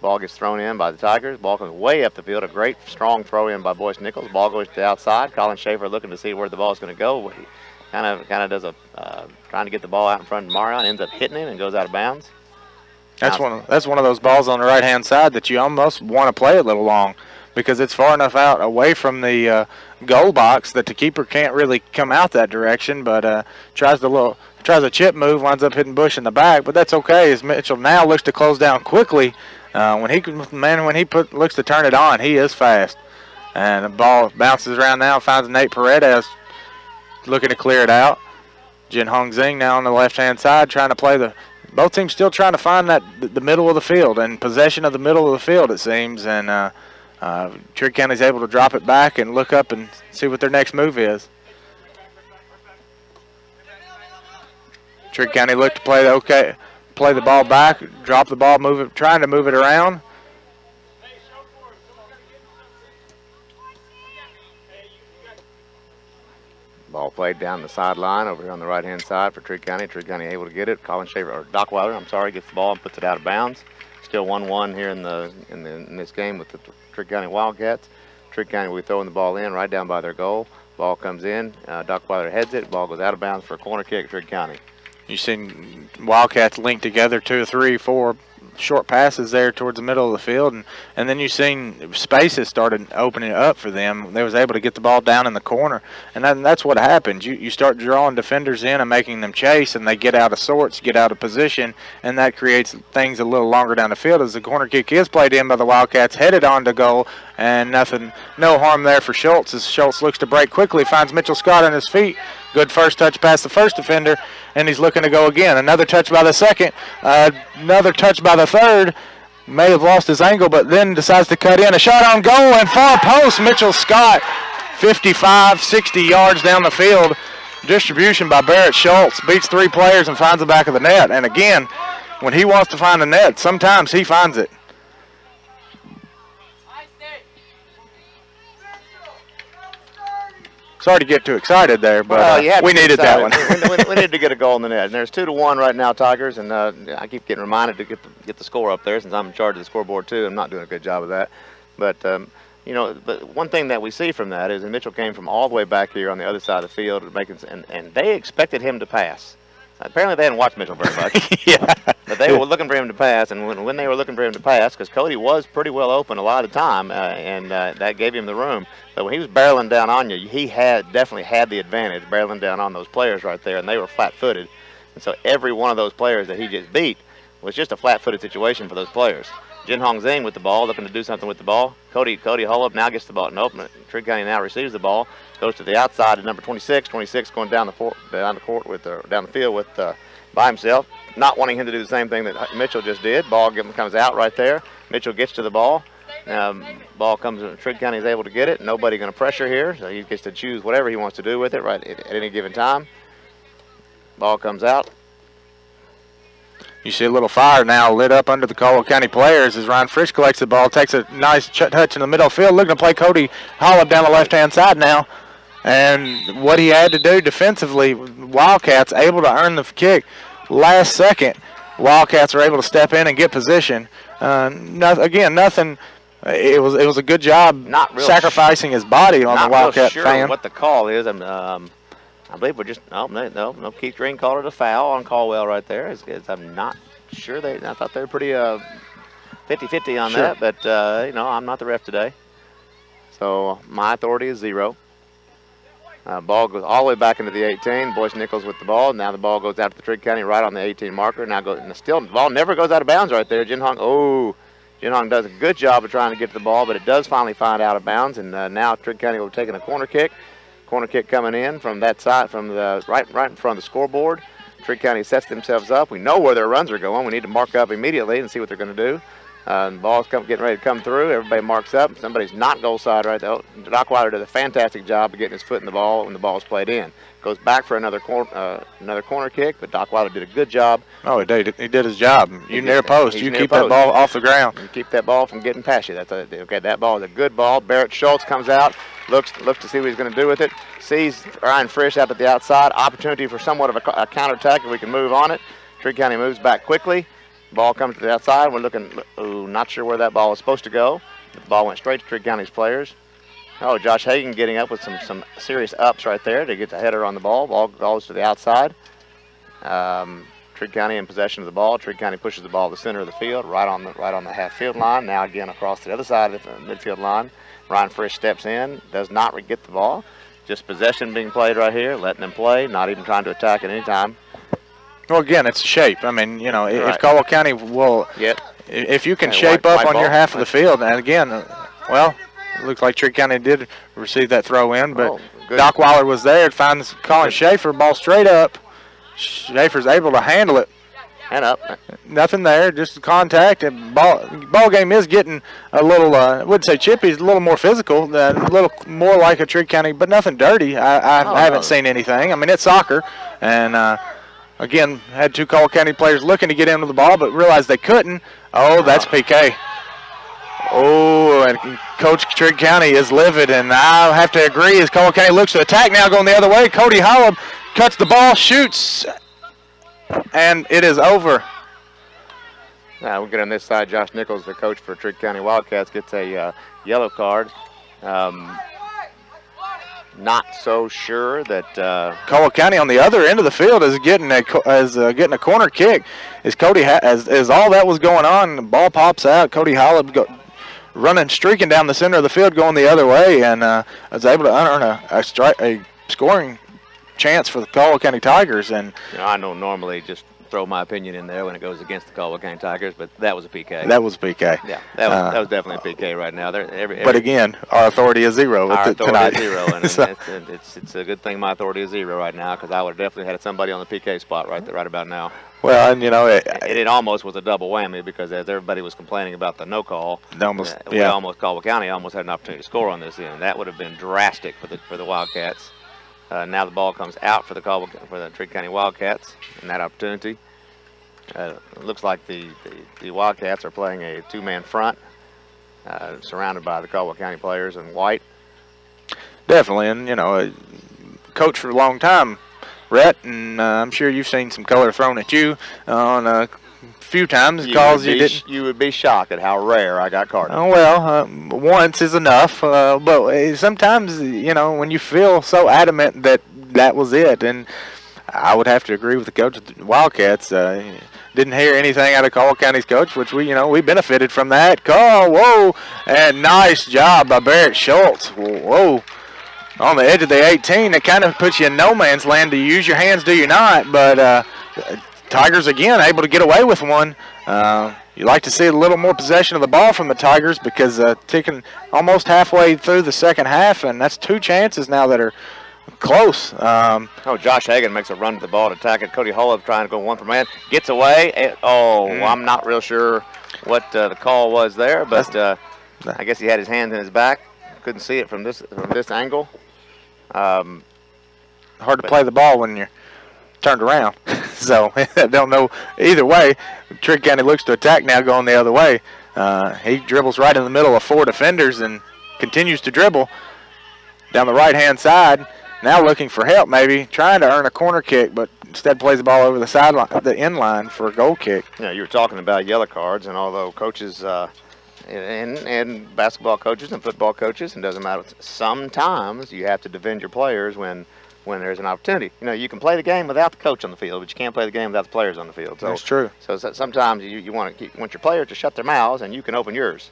Ball gets thrown in by the Tigers. Ball comes way up the field. A great strong throw in by Boyce Nichols. Ball goes to the outside. Colin Schaefer looking to see where the ball is going to go. He kind of does trying to get the ball out in front of Marion, ends up hitting him and goes out of bounds. That's one of those balls on the right hand side that you almost want to play a little long because it's far enough out away from the goal box that the keeper can't really come out that direction, but tries a chip move, winds up hitting Bush in the back, but that's okay as Mitchell now looks to close down quickly. When he looks to turn it on, he is fast, and the ball bounces around now, finds Nate Paredes looking to clear it out. Jin Hong Zing now on the left-hand side trying to play both teams still trying to find the middle of the field and possession of the middle of the field, it seems. And Trigg County's able to drop it back and look up and see what their next move is. Trigg County looked to play the ball back, drop the ball, trying to move it around. Ball played down the sideline over here on the right-hand side for Trigg County. Trigg County able to get it. Colin Schaefer, or Dockweiler, I'm sorry, gets the ball and puts it out of bounds. Still 1-1 here in this game with the Trigg County Wildcats. Trigg County will be throwing the ball in right down by their goal. Ball comes in. Dockweiler heads it. Ball goes out of bounds for a corner kick, Trigg County. You've seen Wildcats link together 2, 3, 4 short passes there towards the middle of the field, and then you've seen spaces started opening up for them. They was able to get the ball down in the corner, and that's what happens. You start drawing defenders in and making them chase, and they get out of sorts, get out of position, and that creates things a little longer down the field as the corner kick is played in by the Wildcats, headed on to goal, and no harm there for Schultz as Schultz looks to break quickly, finds Mitchell Scott on his feet. Good first touch past the first defender, and he's looking to go again. Another touch by the second, another touch by the third. May have lost his angle, but then decides to cut in. A shot on goal and far post. Mitchell Scott, 55, 60 yards down the field. Distribution by Barrett Schultz. Beats 3 players and finds the back of the net. And again, when he wants to find a net, sometimes he finds it. Sorry to get too excited there, but we needed that one. we needed to get a goal in the net. And there's 2-1 right now, Tigers, and I keep getting reminded to get the score up there since I'm in charge of the scoreboard too. I'm not doing a good job of that. But, but one thing that we see from that is that Mitchell came from all the way back here on the other side of the field, and they expected him to pass. Apparently they hadn't watched Mitchell very much. Yeah. But they were looking for him to pass, and when they were looking for him to pass, because Cody was pretty well open a lot of the time, and that gave him the room. But when he was barreling down on you, he definitely had the advantage barreling down on those players right there, and they were flat-footed. And so every one of those players that he just beat was just a flat-footed situation for those players. Jin Hong Zing with the ball, looking to do something with the ball. Cody Holub now gets the ball. Nope, Trigg County now receives the ball, goes to the outside at number 26. 26 going down the field with by himself, not wanting him to do the same thing that Mitchell just did. Ball comes out right there. Mitchell gets to the ball. Ball comes in. Trigg County is able to get it. Nobody going to pressure here, so he gets to choose whatever he wants to do with it right at any given time. Ball comes out. You see a little fire now lit up under the Caldwell County players as Ryan Frisch collects the ball, takes a nice touch in the middle field, looking to play Cody Hollop down the left-hand side now. And what he had to do defensively, Wildcats able to earn the kick last second. Wildcats are able to step in and get position. Again, nothing. It was a good job sacrificing his body on the Wildcat sure fan. What the call is, I believe we're just no. Keith Green called it a foul on Caldwell right there. I'm not sure I thought they were pretty 50-50 on that, but I'm not the ref today, so my authority is 0. Ball goes all the way back into the 18. Boyce Nichols with the ball. Now the ball goes out to the Trigg County right on the 18 marker. Now the ball never goes out of bounds right there. Jin Hong does a good job of trying to get to the ball, but it does finally find out of bounds. And now Trigg County will be taking a corner kick. Corner kick coming in from that side, from the right in front of the scoreboard. Trigg County sets themselves up. We know where their runs are going. We need to mark up immediately and see what they're going to do. The ball's getting ready to come through. Everybody marks up. Somebody's not goal side right there. Doc Weiler did a fantastic job of getting his foot in the ball when the ball's played in. Goes back for another corner kick, but Doc Weiler did a good job. Oh, he did his job. You near post. You keep that ball off the ground. You keep that ball from getting past you. Okay. That ball is a good ball. Barrett Schultz comes out, looks to see what he's going to do with it. Sees Ryan Frisch out at the outside. Opportunity for somewhat of a counterattack if we can move on it. Trigg County moves back quickly. Ball comes to the outside. We're looking, not sure where that ball was supposed to go. The ball went straight to Trigg County's players. Oh, Josh Hagan getting up with some serious ups right there to get the header on the ball. Ball goes to the outside. Trigg County in possession of the ball. Trigg County pushes the ball to the center of the field, right on the half field line. Now again across the other side of the midfield line. Ryan Frisch steps in, does not get the ball. Just possession being played right here, letting them play, not even trying to attack at any time. Well, again, it's shape. I mean, if Caldwell County will, if you can shape up on your half of the field, and again, well, it looks like Trigg County did receive that throw in, but Doc Weiler was there to find Colin Schaefer, ball straight up. Schaefer's able to handle it. And up. Nothing there, just contact. And ball game is getting a little, I wouldn't say chippy, it's a little more physical, a little more like a Trigg County, but nothing dirty. I haven't seen anything. I mean, it's soccer, and again, had two Caldwell County players looking to get into the ball, but realized they couldn't. Oh, that's PK. Oh, and Coach Trigg County is livid, and I have to agree as Caldwell County looks to attack now, going the other way. Cody Hollop cuts the ball, shoots, and it is over. Now we'll get on this side. Josh Nichols, the coach for Trigg County Wildcats, gets a yellow card. Not so sure that Caldwell County on the other end of the field is getting a corner kick. As Cody as all that was going on, the ball pops out. Cody Hollop running, streaking down the center of the field, going the other way, and was able to earn a scoring chance for the Caldwell County Tigers. And I don't normally just throw my opinion in there when it goes against the Caldwell County Tigers, but that was a PK. That was a PK. Yeah, that was definitely a PK right now. But again, our authority is 0 our authority tonight. is 0, and so it's a good thing my authority is 0 right now, because I would have definitely had somebody on the PK spot right about now. Well, and it almost was a double whammy, because as everybody was complaining about the no call, Caldwell County almost had an opportunity to score on this end. That would have been drastic for the Wildcats. Now the ball comes out for the Trigg County Wildcats in that opportunity. It looks like the Wildcats are playing a two-man front, surrounded by the Caldwell County players in white. Definitely, and a coach for a long time, Rhett, and I'm sure you've seen some color thrown at you on a few times. You would be shocked at how rare I got carded. Oh, well, once is enough, but sometimes, when you feel so adamant that was it, and I would have to agree with the coach of the Wildcats. Didn't hear anything out of Caldwell County's coach, which we benefited from that call. Whoa, and nice job by Barrett Schultz. Whoa, on the edge of the 18. That kind of puts you in no man's land. Do you use your hands? Do you not? But Tigers again able to get away with one. You like to see a little more possession of the ball from the Tigers, because ticking almost halfway through the second half, and that's 2 chances now that are close. Josh Hagan makes a run to the ball to attack it. Cody Hollop trying to go one for man. Gets away. I'm not real sure what the call was there, but I guess he had his hands in his back. Couldn't see it from this angle. Hard to play the ball when you're turned around. So I don't know either way. Trigg County looks to attack now, going the other way. He dribbles right in the middle of 4 defenders and continues to dribble down the right-hand side. Now looking for help, maybe trying to earn a corner kick, but instead plays the ball over the sideline, the end line for a goal kick. Yeah, you were talking about yellow cards, and although coaches and basketball coaches and football coaches, and doesn't matter, sometimes you have to defend your players when there's an opportunity. You know, you can play the game without the coach on the field, but you can't play the game without the players on the field. So, that's true. So sometimes you want your players to shut their mouths, and you can open yours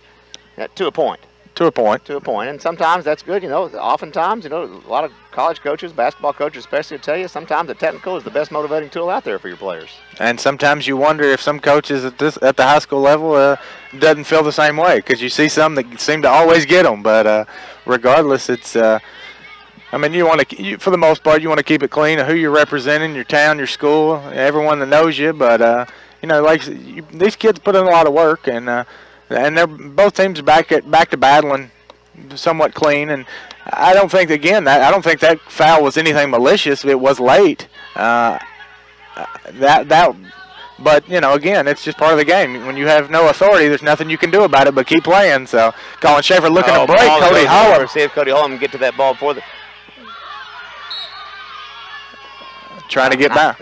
to a point. To a point. To a point, and sometimes that's good. You know, oftentimes, you know, a lot of college coaches, basketball coaches especially, will tell you sometimes the technical is the best motivating tool out there for your players. And sometimes you wonder if some coaches at the high school level doesn't feel the same way, because you see some that seem to always get them. But regardless, it's I mean, for the most part, you want to keep it clean of who you're representing, your town, your school, everyone that knows you. But you know, like these kids put in a lot of work, and they're both teams back to battling somewhat clean. And I don't think that foul was anything malicious. It was late. But you know, again, it's just part of the game. When you have no authority, there's nothing you can do about it but keep playing. So Colin Schaefer looking to break Cody Holland. See if Cody Holland can get to that ball before the. Trying to get back.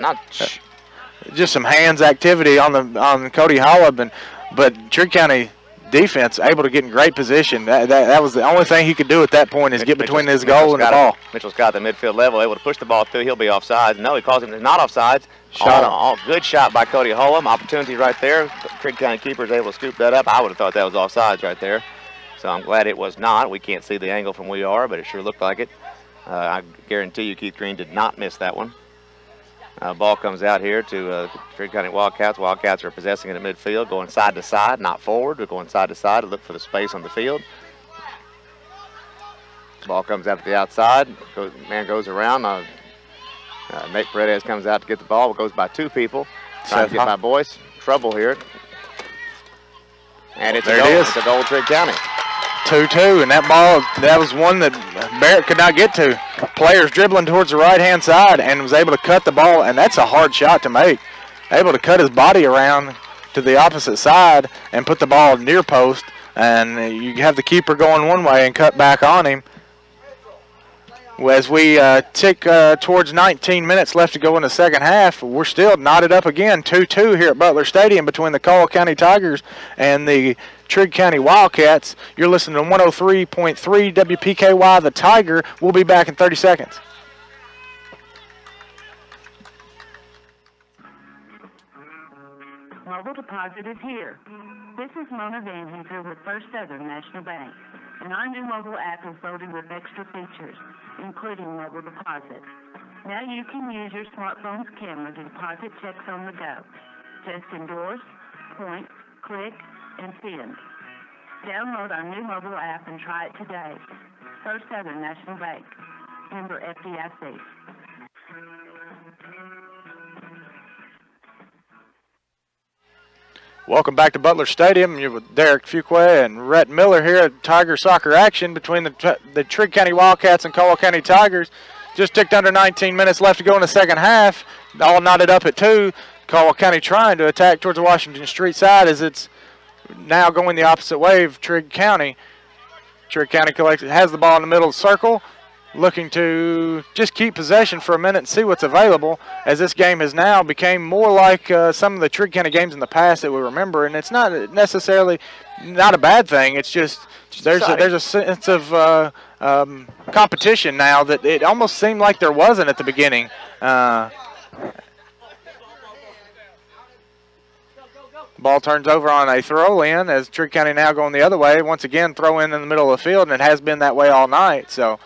Just some hands activity on Cody Holland, but Trigg County defense able to get in great position. That was the only thing he could do at that point is get between his goal and the ball. Mitchell's got the midfield level, able to push the ball through. He'll be offsides. No, he calls him not offsides. Good shot by Cody Holland. Opportunity right there. Trigg County keeper is able to scoop that up. I would have thought that was offsides right there. So I'm glad it was not. We can't see the angle from where we are, but it sure looked like it. I guarantee you Keith Green did not miss that one. Ball comes out here to Trigg County Wildcats. Wildcats are possessing it at midfield, going side to side, not forward, but going side to side to look for the space on the field. Ball comes out to the outside. Man goes around. Nate Paredes comes out to get the ball. It goes by 2 people. Trying to get my boys. Trouble here. And it's a goal. It's a goal, Trigg County. 2-2, and that was one that Barrett could not get to. Players dribbling towards the right-hand side and was able to cut the ball, and that's a hard shot to make. Able to cut his body around to the opposite side and put the ball near post, and you have the keeper going one way and cut back on him. As we tick towards 19 minutes left to go in the second half, we're still knotted up again, 2-2 here at Butler Stadium between the Caldwell County Tigers and the Trigg County Wildcats. You're listening to 103.3 WPKY, The Tiger. We'll be back in 30 seconds. Mobile deposit is here. This is Mona Vanhinter with First Southern National Bank, and our new mobile app is loaded with extra features, including mobile deposit. Now you can use your smartphone's camera to deposit checks on the go. Just endorse, point, click, and send. Download our new mobile app and try it today. First Southern National Bank. Member FDIC. Welcome back to Butler Stadium. You're with Derek Fuqua and Rhett Miller here at Tiger Soccer action between the Trigg County Wildcats and Caldwell County Tigers. Just ticked under 19 minutes left to go in the second half. All knotted up at 2. Caldwell County trying to attack towards the Washington Street side as it's now going the opposite way of Trigg County. Trigg County has the ball in the middle of the circle, looking to just keep possession for a minute and see what's available, as this game has now become more like some of the Trigg County games in the past that we remember, and it's not necessarily not a bad thing. It's just there's a sense of competition now that it almost seemed like there wasn't at the beginning. Ball turns over on a throw-in as Trigg County now going the other way. Once again, throw in the middle of the field, and it has been that way all night. So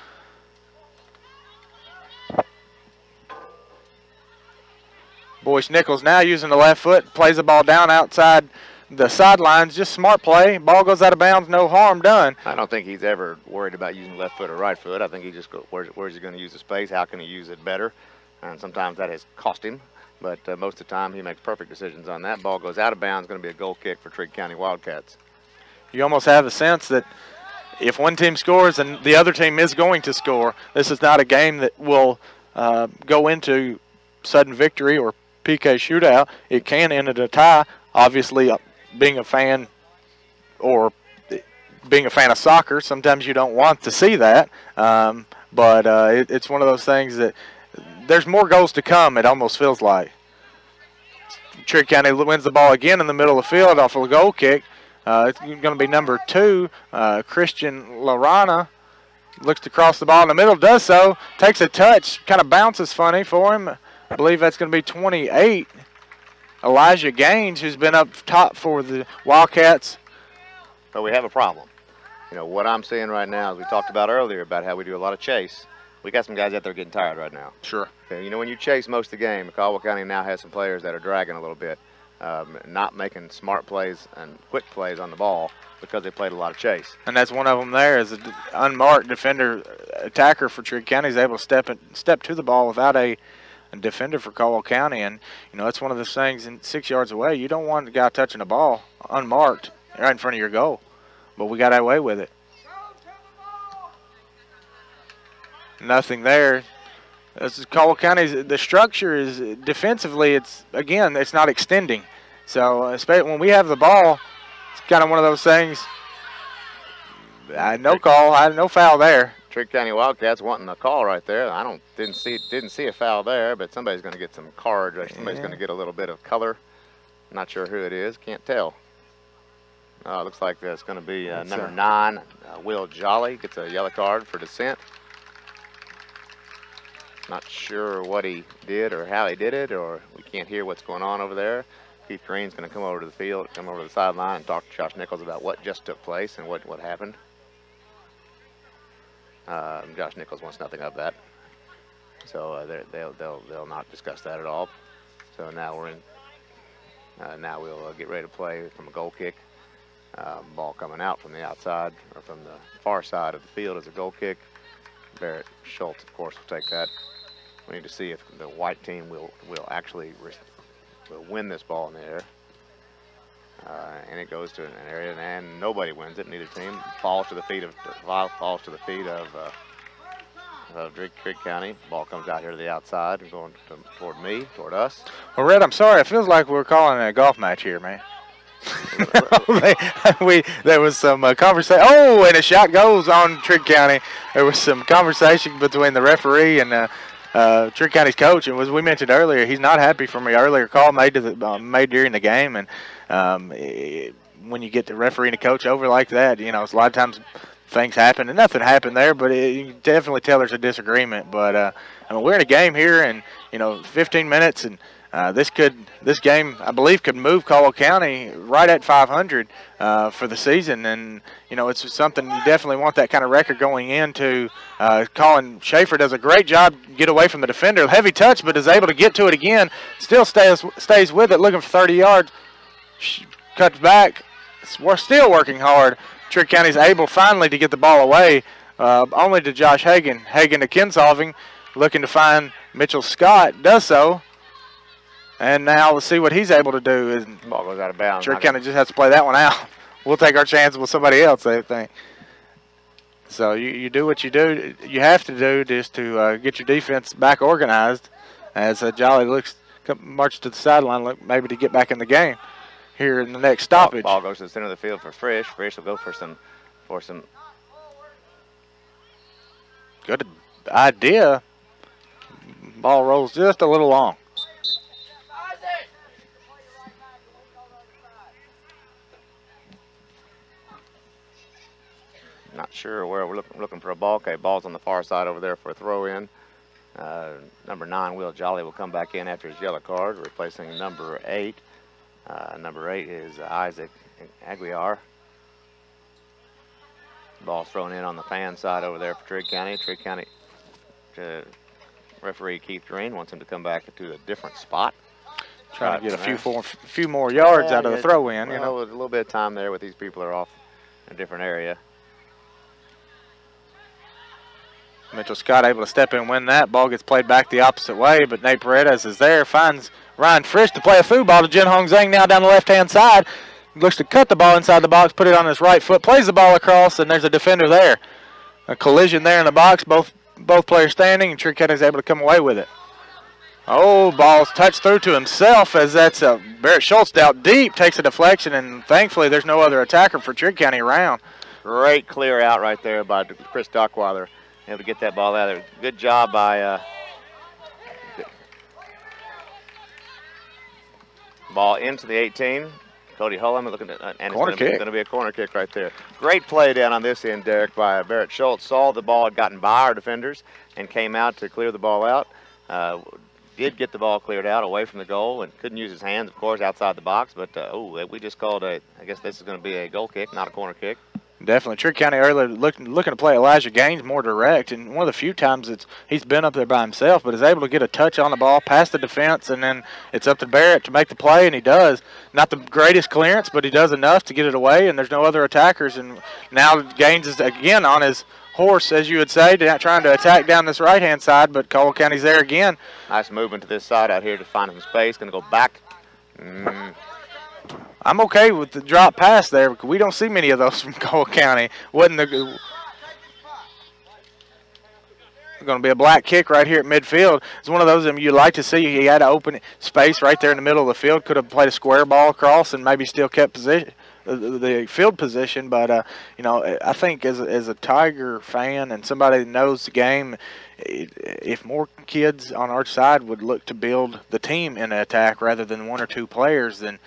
Boyce Nichols now using the left foot, plays the ball down outside the sidelines. Just smart play. Ball goes out of bounds, no harm done. I don't think he's ever worried about using left foot or right foot. I think he just goes, where's he going to use the space? How can he use it better? And sometimes that has cost him. But most of the time he makes perfect decisions on that. Ball goes out of bounds, going to be a goal kick for Trigg County Wildcats. You almost have a sense that if one team scores and the other team is going to score, this is not a game that will go into sudden victory or PK shootout. It can end in a tie. Obviously, being a fan of soccer, sometimes you don't want to see that. But it's one of those things that there's more goals to come, it almost feels like. Trigg County wins the ball again in the middle of the field off of a goal kick. It's going to be number 2, Christian Larana. Looks to cross the ball in the middle, does so, takes a touch, kind of bounces funny for him. I believe that's going to be 28, Elijah Gaines, who's been up top for the Wildcats. But we have a problem. You know, what I'm seeing right now, as we talked about earlier about how we do a lot of chase, we got some guys out there getting tired right now. Sure. Okay, you know, when you chase most of the game, Caldwell County now has some players that are dragging a little bit, not making smart plays and quick plays on the ball because they played a lot of chase. And that's one of them there is an unmarked defender attacker for Trigg County is able to step to the ball without a defender for Caldwell County. And, you know, it's one of those things 6 yards away. You don't want the guy touching the ball unmarked right in front of your goal. But we got away with it. Nothing there. This is Caldwell County's. The structure is defensively. It's not extending. So especially when we have the ball, it's kind of one of those things. No call. No foul there. Trigg County Wildcats wanting a call right there. Didn't see a foul there, but somebody's going to get some cards. Or somebody's going to get a little bit of color. Not sure who it is. Can't tell. Looks like it's going to be number 9, Will Jolly gets a yellow card for dissent. Not sure what he did or how he did it, or we can't hear what's going on over there. Keith Green's going to come over to the field, come over to the sideline and talk to Josh Nichols about what just took place and what happened. Josh Nichols wants nothing of that. So they'll not discuss that at all. So now we're in, now we'll get ready to play from a goal kick. Ball coming out from the outside or from the far side of the field as a goal kick. Barrett Schultz, of course, will take that. We need to see if the white team will actually win this ball in the air. And it goes to an area, and nobody wins it. Neither team falls to the feet of Trigg County. Ball comes out here to the outside and going toward us. Well, Red, I'm sorry. It feels like we're calling a golf match here, man. There was some conversation. Oh, and a shot goes on Trigg County. There was some conversation between the referee and Trigg County's coach, and as we mentioned earlier, he's not happy from an earlier call made during the game. And when you get the referee and the coach over like that, you know, it's a lot of times things happen, and nothing happened there, but you can definitely tell there's a disagreement. But I mean, we're in a game here, and 15 minutes, and this game, I believe, could move Caldwell County right at 500 for the season. And, it's something you definitely want that kind of record going into. Colin Schaefer does a great job get away from the defender. Heavy touch, but is able to get to it again. Still stays with it, looking for 30 yards. Cuts back. We're still working hard. Trigg County's able finally to get the ball away, only to Josh Hagan. Hagan to Kinsolving, looking to find Mitchell Scott. Does so. And now we'll see what he's able to do. Ball goes out of bounds. Trigg County just has to play that one out. We'll take our chances with somebody else, I think. So you do what you do. You have to do just to get your defense back organized. As Jolly marches to the sideline, maybe to get back in the game here in the next stoppage. Ball goes to the center of the field for Frisch. Frisch will go for some. Good idea. Ball rolls just a little long. Not sure where we're looking for a ball. Okay, ball's on the far side over there for a throw in. Number 9, Will Jolly, will come back in after his yellow card, replacing number 8. Number 8 is Isaac Aguiar. Ball's thrown in on the fan side over there for Trigg County. Trigg County referee Keith Green wants him to come back to a different spot. Trying to get a few more yards out of the throw in. Well, a little bit of time there with these people are off in a different area. Mitchell Scott able to step in and win that. Ball gets played back the opposite way, but Nate Paredes is there. Finds Ryan Frisch to play a through ball to Jin Hong Zhang now down the left-hand side. Looks to cut the ball inside the box, put it on his right foot, plays the ball across, and there's a defender there. A collision there in the box, both players standing, and Trigg County is able to come away with it. Oh, ball's touched through to himself as that's Barrett Schultz out deep, takes a deflection, and thankfully there's no other attacker for Trigg County around. Great clear out right there by Chris Duckweiler. Able to get that ball out there. Good job by ball into the 18. Cody Hullum looking at, and corner it's going to be a corner kick right there. Great play down on this end, Derek, by Barrett Schultz. Saw the ball had gotten by our defenders and came out to clear the ball out. Did get the ball cleared out away from the goal and couldn't use his hands, of course, outside the box. But, we just called I guess this is going to be a goal kick, not a corner kick. Definitely. Trigg County earlier looking to play Elijah Gaines more direct, and one of the few times he's been up there by himself, but is able to get a touch on the ball past the defense, and then it's up to Barrett to make the play, and he does. Not the greatest clearance, but he does enough to get it away, and there's no other attackers. And now Gaines is again on his horse, as you would say, trying to attack down this right-hand side, but Caldwell County's there again. Nice movement to this side out here to find some space. Going to go back. I'm okay with the drop pass there because we don't see many of those from Caldwell County. Wasn't going to be a black kick right here at midfield. It's one of those you'd like to see. He had an open space right there in the middle of the field. Could have played a square ball across and maybe still kept the field position. But, I think as a Tiger fan and somebody that knows the game, if more kids on our side would look to build the team in an attack rather than one or two players, then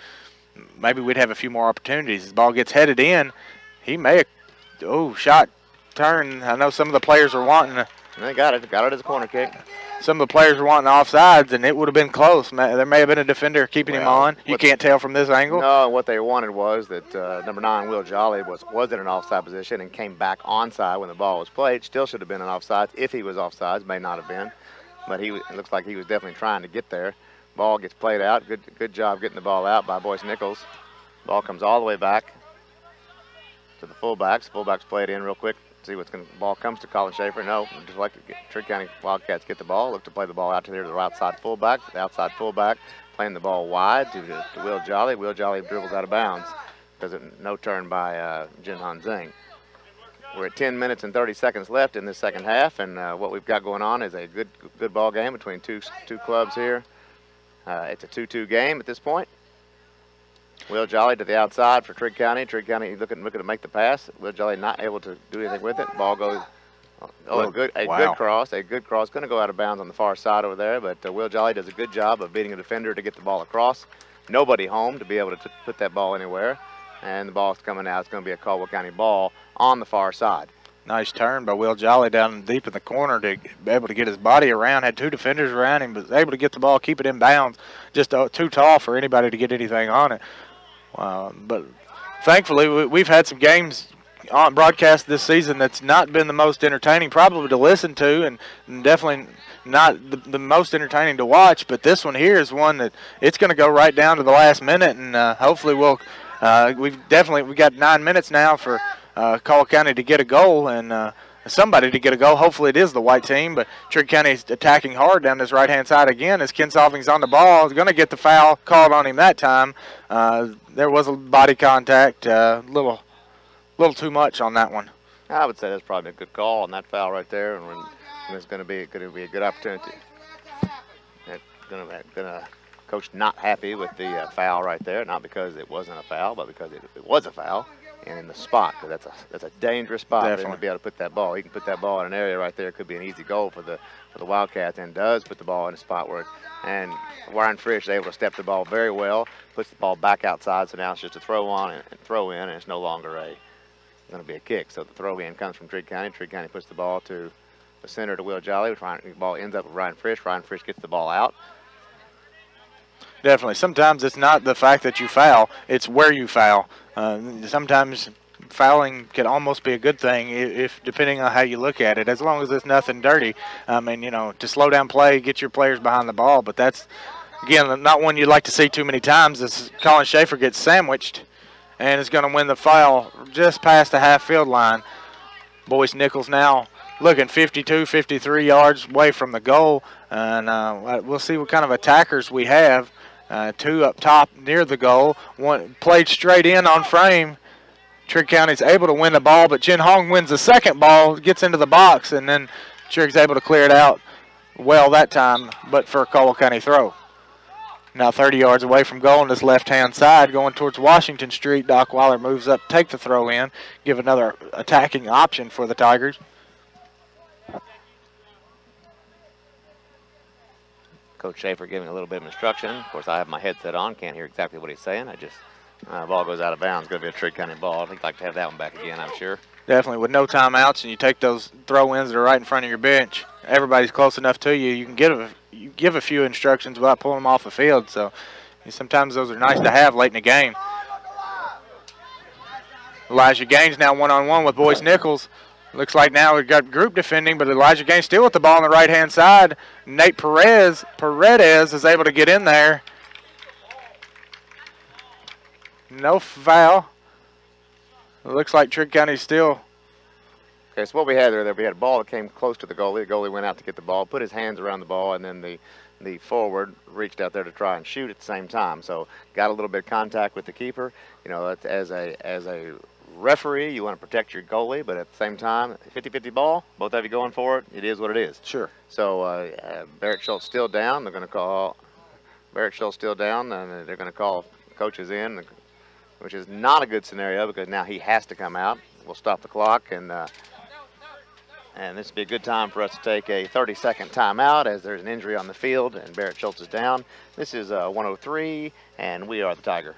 maybe we'd have a few more opportunities. As the ball gets headed in, he may have, shot, turn. I know some of the players are wanting They got it as a corner kick. Some of the players were wanting offsides, and it would have been close. There may have been a defender keeping him on. You can't tell from this angle. No, what they wanted was that number 9, Will Jolly, was in an offside position and came back onside when the ball was played. Still should have been an offside. If he was offsides, may not have been. But it looks like he was definitely trying to get there. Ball gets played out. Good job getting the ball out by Boyce Nichols. Ball comes all the way back to the fullbacks. Fullbacks play it in real quick. See what's going to. Ball comes to Colin Schaefer. No, just like Trigg County Wildcats get the ball. Look to play the ball out to there to the outside fullback. The outside fullback playing the ball wide to Will Jolly. Will Jolly dribbles out of bounds. No turn by Jin Han Zing. We're at 10 minutes and 30 seconds left in this second half, and what we've got going on is a good ball game between two clubs here. It's a 2-2 game at this point. Will Jolly to the outside for Trigg County. Trigg County looking to make the pass. Will Jolly not able to do anything with it. Ball goes. Good cross. A good cross. Going to go out of bounds on the far side over there, but Will Jolly does a good job of beating a defender to get the ball across. Nobody home to be able to put that ball anywhere, and the ball's coming out. It's going to be a Caldwell County ball on the far side. Nice turn by Will Jolly down deep in the corner to be able to get his body around. Had two defenders around him, but was able to get the ball, keep it in bounds. Just too tall for anybody to get anything on it. But thankfully, we've had some games on broadcast this season that's not been the most entertaining probably to listen to, and definitely not the most entertaining to watch. But this one here is one that it's going to go right down to the last minute, and hopefully we've got 9 minutes now for Caldwell County to get a goal and somebody to get a goal. Hopefully it is the white team, but Trigg County is attacking hard down this right-hand side again as Ken Solving's on the ball. He's going to get the foul called on him that time. There was a body contact, a little too much on that one. I would say that's probably a good call on that foul right there, and it's going to be a good opportunity. Going to coach not happy with the foul right there, not because it wasn't a foul, but because it was a foul. And in the spot, because that's a dangerous spot for him to be able to put that ball. He can put that ball in an area right there. It could be an easy goal for the Wildcats, and does put the ball in a spot where and Warren Frisch is able to step the ball very well, puts the ball back outside. So now it's just a throw on and throw in, and it's no longer going to be a kick. So the throw in comes from Trigg County. Trigg County puts the ball to the center to Will Jolly. The ball ends up with Ryan Frisch. Ryan Frisch gets the ball out. Definitely. Sometimes it's not the fact that you foul, it's where you foul. Sometimes fouling can almost be a good thing if depending on how you look at it, as long as it's nothing dirty. I mean, to slow down play, get your players behind the ball, but that's, again, not one you'd like to see too many times. As Colin Schaefer gets sandwiched and is going to win the foul just past the half-field line. Boyce Nichols now looking 52, 53 yards away from the goal, and we'll see what kind of attackers we have. Two up top near the goal. One played straight in on frame. Trigg County's able to win the ball, but Jin Hong wins the second ball, gets into the box, and then Trigg's able to clear it out well that time, but for a Caldwell County throw. Now 30 yards away from goal on this left-hand side, going towards Washington Street. Doc Weiler moves up, take the throw in, give another attacking option for the Tigers. Coach Schaefer giving a little bit of instruction. Of course, I have my headset on, can't hear exactly what he's saying. Ball goes out of bounds. Going to be a Trigg County ball. I'd like to have that one back again, I'm sure. Definitely, with no timeouts, and you take those throw-ins that are right in front of your bench. Everybody's close enough to you. You can give a few instructions without pulling them off the field. So sometimes those are nice to have late in the game. Elijah Gaines now one-on-one with Boyce Nichols. Looks like now we've got group defending, but Elijah Gaines still with the ball on the right-hand side. Nate Paredes is able to get in there. No foul. It looks like Trigg County still. Okay, so what we had there, we had a ball that came close to the goalie. The goalie went out to get the ball, put his hands around the ball, and then the forward reached out there to try and shoot at the same time. So got a little bit of contact with the keeper. You know, as a referee, you want to protect your goalie, but at the same time, 50-50 ball, both of you going for it, it is what it is. Sure. So Barrett Schultz still down. They're going to call Barrett Schultz still down, and they're going to call coaches in, which is not a good scenario because now he has to come out. We'll stop the clock, and this would be a good time for us to take a 30-second timeout as there's an injury on the field and Barrett Schultz is down. This is 103, and we are the Tiger.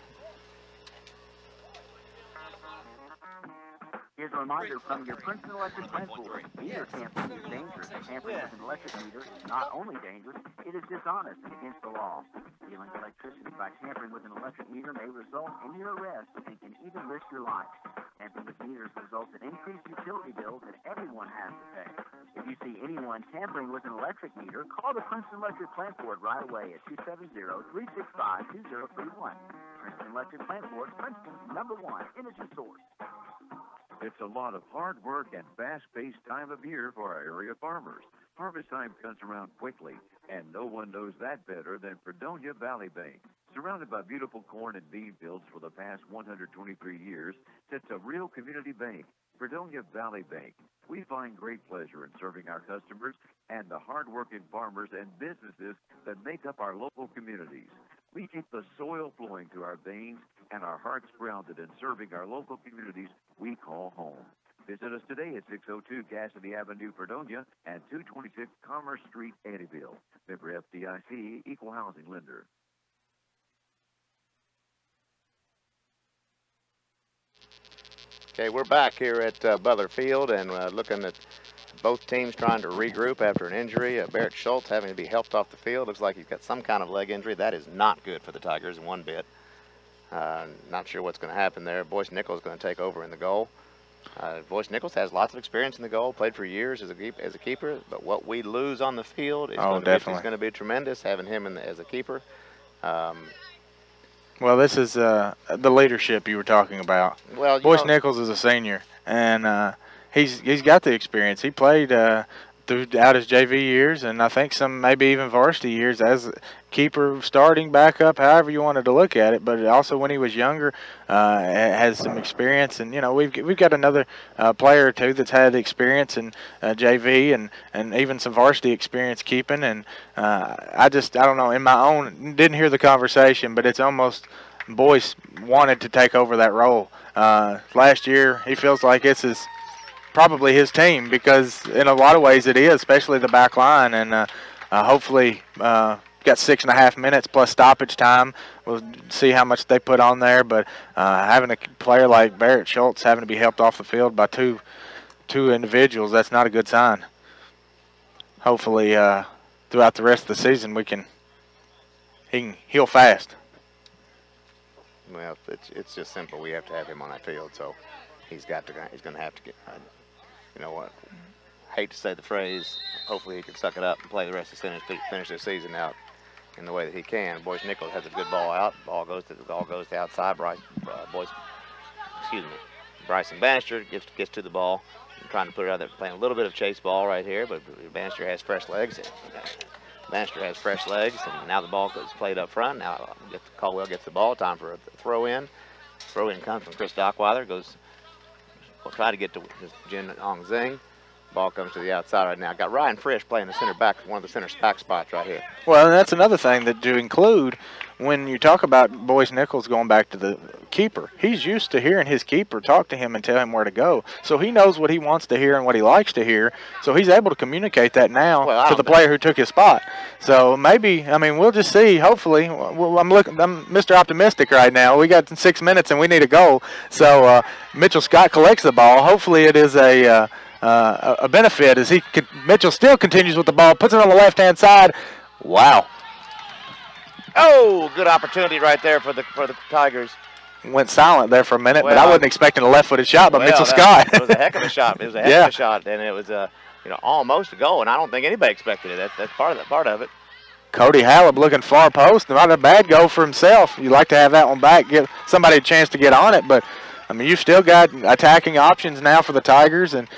Here's a reminder from your Princeton Electric Plant Board. Meter tampering is dangerous. Tampering with an electric meter is not only dangerous, it is dishonest and against the law. Stealing electricity by tampering with an electric meter may result in your arrest and can even risk your life. Tampering with meters results in increased utility bills that everyone has to pay. If you see anyone tampering with an electric meter, call the Princeton Electric Plant Board right away at 270-365-2031. Princeton Electric Plant Board, Princeton's #1 energy source. It's a lot of hard work and fast-paced time of year for our area farmers. Harvest time comes around quickly, and no one knows that better than Fredonia Valley Bank. Surrounded by beautiful corn and bean fields for the past 123 years, it's a real community bank. Fredonia Valley Bank. We find great pleasure in serving our customers and the hard-working farmers and businesses that make up our local communities. We keep the soil flowing to our veins and our hearts grounded in serving our local communities we call home. Visit us today at 602 Cassidy Avenue, Fredonia, and 226 Commerce Street, Eddyville. Member FDIC, Equal Housing Lender. Okay, we're back here at Butler Field and looking at both teams trying to regroup after an injury. Barrett Schultz having to be helped off the field. Looks like he's got some kind of leg injury. That is not good for the Tigers in one bit. Not sure what's going to happen there. Boyce Nichols is going to take over in the goal. Boyce Nichols has lots of experience in the goal, played for years as a keeper, but what we lose on the field is going to be tremendous, having him as a keeper. Well, this is the leadership you were talking about. Well, Boyce Nichols is a senior, and he's got the experience. He played throughout his JV years, and I think some maybe even varsity years as a keeper, starting, backup, however you wanted to look at it. But also when he was younger, has some experience. And you know we've got another player or two that's had experience in JV and even some varsity experience keeping. And I don't know, in my own, didn't hear the conversation, but it's almost Boyce wanted to take over that role. Last year he feels like it's probably his team, because in a lot of ways it is, especially the back line, and hopefully got 6.5 minutes plus stoppage time. We'll see how much they put on there, but having a player like Barrett Schultz having to be helped off the field by two individuals, that's not a good sign. Hopefully throughout the rest of the season he can heal fast. Well, it's just simple. We have to have him on that field, so he's going to have to get. You know what? Hate to say the phrase. Hopefully he can suck it up and play the rest of the finish the season out in the way that he can. Boyce Nichols has a good ball out. Ball goes to the outside. Bryson Bannister gets to the ball. I'm trying to put it out there, playing a little bit of chase ball right here, but Bannister has fresh legs. Bannister has fresh legs, and now the ball is played up front. Now Caldwell gets the ball. Time for a throw in. Throw in comes from Chris Dockweiler. We'll try to get to Jin Ong Zing. Ball comes to the outside right now. Got Ryan Frisch playing the center back, one of the center back spots right here. Well, and that's another thing that to include when you talk about Boyce Nichols going back to the keeper. He's used to hearing his keeper talk to him and tell him where to go. So he knows what he wants to hear and what he likes to hear. So he's able to communicate that now to the player who took his spot. So maybe, I mean, we'll just see. Hopefully, I'm Mr. Optimistic right now. We got 6 minutes and we need a goal. So Mitchell Scott collects the ball. Hopefully it is a benefit as Mitchell still continues with the ball, puts it on the left-hand side. Wow. Oh, good opportunity right there for the Tigers. Went silent there for a minute, but I wasn't expecting a left-footed shot by Mitchell Scott. It was a heck of a shot. It was a heck of a shot, and it was almost a goal, and I don't think anybody expected it. That's part of it. Cody Hallab looking far post. Not a bad goal for himself. You like to have that one back, give somebody a chance to get on it, but I mean, you've still got attacking options now for the Tigers, and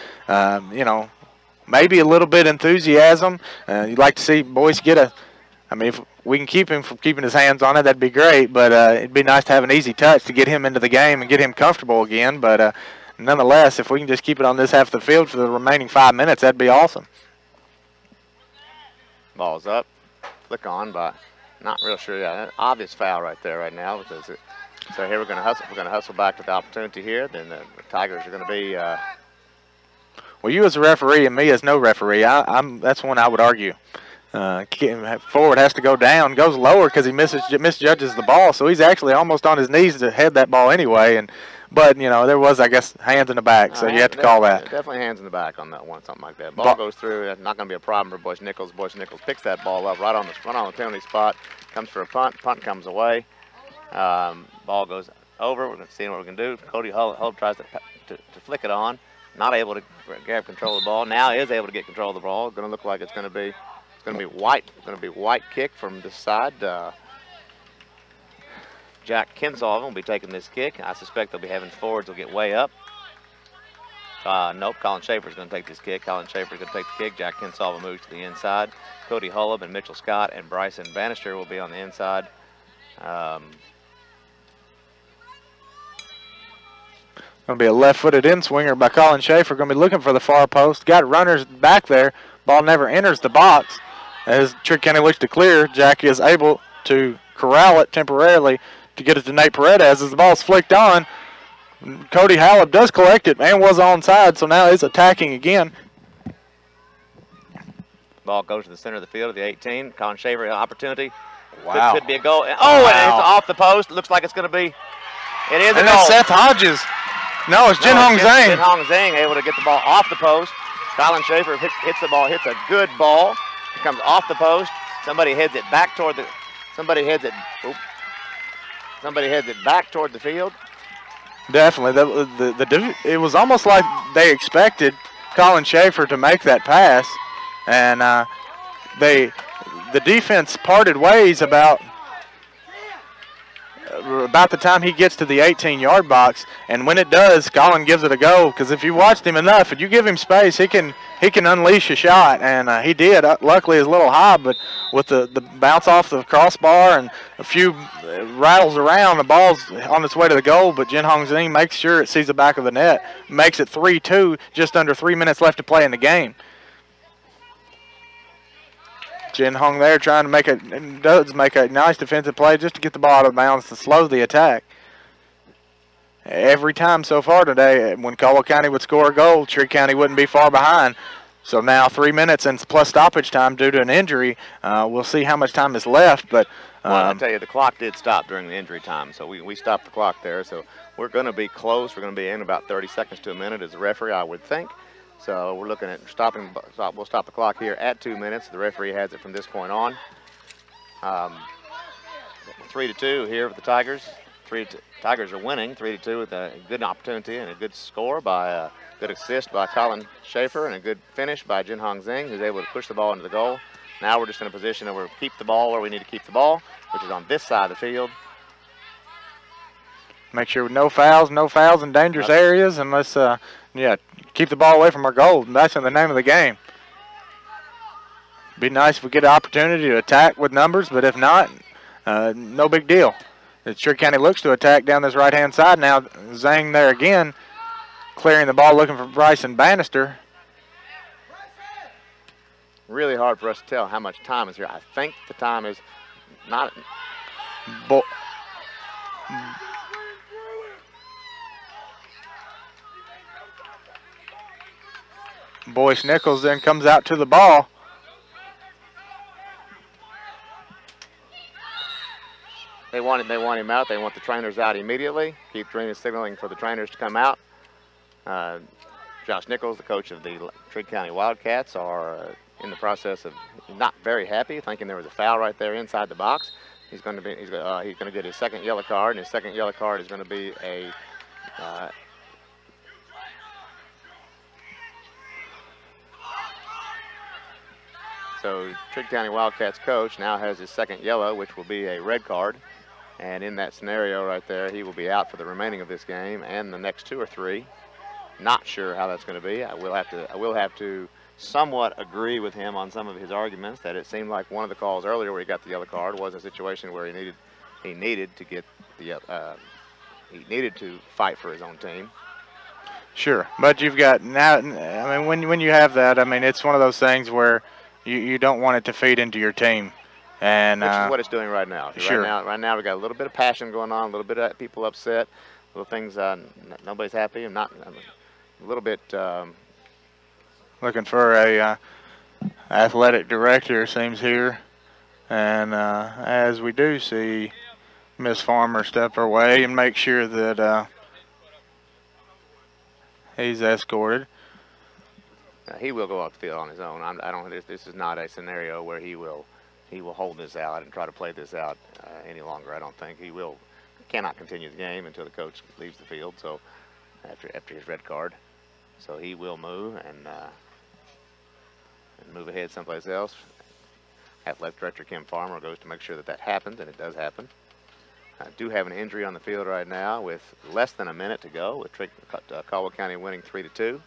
maybe a little bit enthusiasm. You'd like to see Boyce get a. I mean, if we can keep him from keeping his hands on it, that'd be great. But it'd be nice to have an easy touch to get him into the game and get him comfortable again. But nonetheless, if we can just keep it on this half of the field for the remaining 5 minutes, that'd be awesome. Ball's up, flick on by, not real sure. Yeah, obvious foul right there right now. So here we're going to hustle. We're going to hustle back to the opportunity here. Then the Tigers are going to be. Well, you as a referee and me as no referee, that's one I would argue. Forward has to go down, goes lower because he misjudges the ball, so he's actually almost on his knees to head that ball anyway. But there was, I guess, hands in the back, so you have to call that. Definitely hands in the back on that one, something like that. Ball goes through. That's not going to be a problem for Boyce Nichols. Boyce Nichols picks that ball up right on the penalty spot. Comes for a punt. Punt comes away. Ball goes over. We're going to see what we can do. Cody Hull tries to flick it on. Not able to grab control of the ball. Now is able to get control of the ball. Going to look like it's going to be. It's going to be white. Going to be white kick from this side. Jack Kinsolvin will be taking this kick. I suspect they'll be having forwards will get way up. Nope, Colin Schaefer's going to take this kick. Colin Schaefer's going to take the kick. Jack Kinsolvin moves to the inside. Cody Hullab and Mitchell Scott and Bryson Bannister will be on the inside. Going to be a left-footed in-swinger by Colin Schaefer. Going to be looking for the far post. Got runners back there. Ball never enters the box. As Trigg County looks to clear, Jack is able to corral it temporarily to get it to Nate Paredes. As the ball's flicked on, Cody Hallab does collect it and was onside, so now he's attacking again. Ball goes to the center of the field of the 18. Colin Schaefer, opportunity. Wow. Could be a goal. Oh, and it's off the post. Looks like it's going to be. It is a goal. Seth Hodges. No, it's Jin Hong Zhang. Jin Hong Zhang able to get the ball off the post. Colin Schaefer hits the ball, hits a good ball. It comes off the post. Somebody heads it back toward the. Somebody heads it back toward the field. Definitely, it was almost like they expected Colin Schaefer to make that pass, and the defense parted ways about the time he gets to the 18-yard box, and when it does, Colin gives it a go, because if you watched him enough and you give him space, he can unleash a shot, and he did. Luckily, it's a little high, but with the bounce off the crossbar and a few rattles around, the ball's on its way to the goal, but Jin Hong Zhang makes sure it sees the back of the net, makes it 3-2, just under 3 minutes left to play in the game. Jin Hong there trying to does make a nice defensive play just to get the ball out of bounds to slow the attack. Every time so far today, when Caldwell County would score a goal, Trigg County wouldn't be far behind. So now 3 minutes and plus stoppage time due to an injury. We'll see how much time is left. But well, I'll tell you, the clock did stop during the injury time, so we stopped the clock there. So we're going to be close. We're going to be in about 30 seconds to a minute as a referee, I would think. So we're looking at stopping. We'll stop the clock here at 2 minutes. The referee has it from this point on. 3-2 here for the Tigers. Tigers are winning 3-2 with a good opportunity and a good score by a good assist by Colin Schaefer and a good finish by Jin Hong Zhang, who's able to push the ball into the goal. Now we're just in a position where we keep the ball where we need to keep the ball, which is on this side of the field. Make sure no fouls in dangerous areas, and let's keep the ball away from our goal. That's in the name of the game. Be nice if we get an opportunity to attack with numbers, but if not, no big deal. Trigg County looks to attack down this right-hand side now. Zhang there again, clearing the ball, looking for Bryson Bannister. really hard for us to tell how much time is here. I think the time is not. Boyce Nichols then comes out to the ball. They want him out. They want the trainers out immediately. Keith Green is signaling for the trainers to come out. Josh Nichols, the coach of the Trigg County Wildcats, are in the process of not very happy, thinking there was a foul right there inside the box. He's going to get his second yellow card, and his second yellow card is going to be a so Trigg County Wildcats coach now has his second yellow, which will be a red card. And in that scenario right there, he will be out for the remaining of this game and the next 2 or 3. Not sure how that's going to be. I will have to somewhat agree with him on some of his arguments that it seemed like one of the calls earlier where he got the yellow card was a situation where he needed to get the he needed to fight for his own team. Sure, but you've got now. I mean, when you have that, I mean, it's one of those things where you don't want it to feed into your team. And which is what it's doing right now. Sure. Right now we got a little bit of passion going on, a little bit of people upset, little things. Nobody's happy. I'm a little bit. Looking for a athletic director, seems here, and as we do see Miss Farmer step her way and make sure that he's escorted. He will go off the field on his own. I don't. This is not a scenario where he will hold this out and try to play this out any longer. I don't think he cannot continue the game until the coach leaves the field. So after his red card, so he will move and move ahead someplace else. Athletic director Kim Farmer goes to make sure that happens, and it does happen. I do have an injury on the field right now with less than a minute to go, with Caldwell County winning 3-2.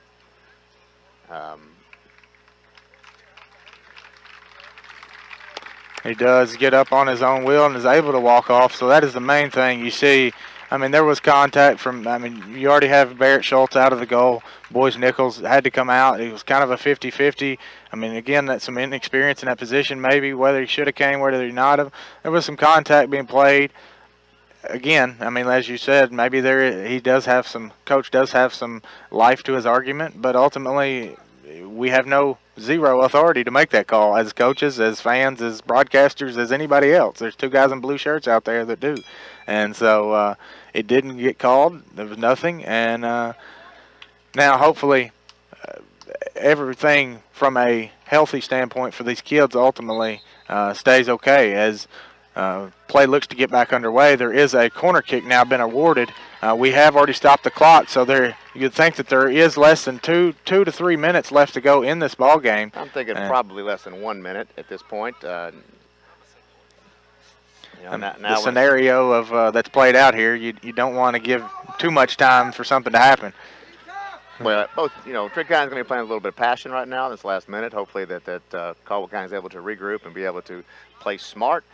He does get up on his own wheel and is able to walk off, so that is the main thing you see. I mean, there was contact from, I mean, you already have Barrett Schultz out of the goal. Boyce Nichols had to come out. It was kind of a 50-50. I mean, again, that's some inexperience in that position maybe, whether he should have came, whether he not have. There was some contact being played. Again, I mean, as you said, maybe coach does have some life to his argument, but ultimately we have zero authority to make that call as coaches, as fans, as broadcasters, as anybody else. There's 2 guys in blue shirts out there that do. And so it didn't get called. There was nothing. And now hopefully everything from a healthy standpoint for these kids ultimately stays okay as play looks to get back underway. There is a corner kick now been awarded. We have already stopped the clock, so you'd think that there is less than 2 to 3 minutes left to go in this ball game. I'm thinking probably less than 1 minute at this point. The scenario of that's played out here, you don't want to give too much time for something to happen. Well, both, Trigg County is going to be playing a little bit of passion right now in this last minute. Hopefully that Caldwell County is able to regroup and be able to play smart.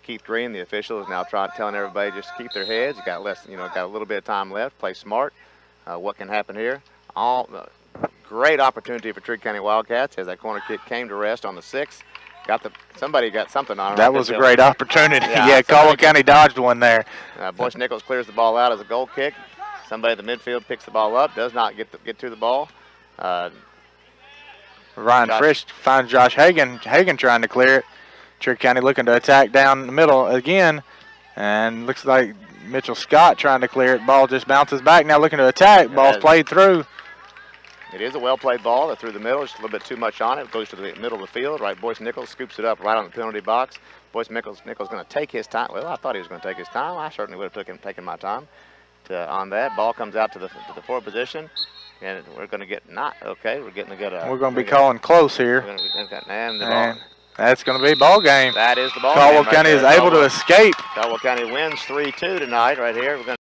Keith Green, the official, is now telling everybody just keep their heads. You got got a little bit of time left. Play smart. What can happen here? Great opportunity for Trigg County Wildcats as that corner kick came to rest on the 6th. Somebody got something on it. That was a great opportunity. Yeah, Caldwell County dodged one there. Boyce Nichols clears the ball out as a goal kick. Somebody in the midfield picks the ball up, does not get to the ball. Ryan Frisch finds Josh Hagan. Hagan trying to clear it. Trigg County looking to attack down the middle again. And looks like Mitchell Scott trying to clear it. Ball just bounces back. Now looking to attack. Ball's played through. It is a well-played ball through the middle. Just a little bit too much on it. It goes to the middle of the field. Right, Boyce Nichols scoops it up right on the penalty box. Boyce Nichols going to take his time. Well, I thought he was going to take his time. I certainly would have taken my time on that. Ball comes out to the forward position. And we're going to get we're going to be calling close here. And the ball. That's going to be ball game. That is the ball Caldwell game. County is able to escape. Caldwell County wins 3-2 tonight right here. We're going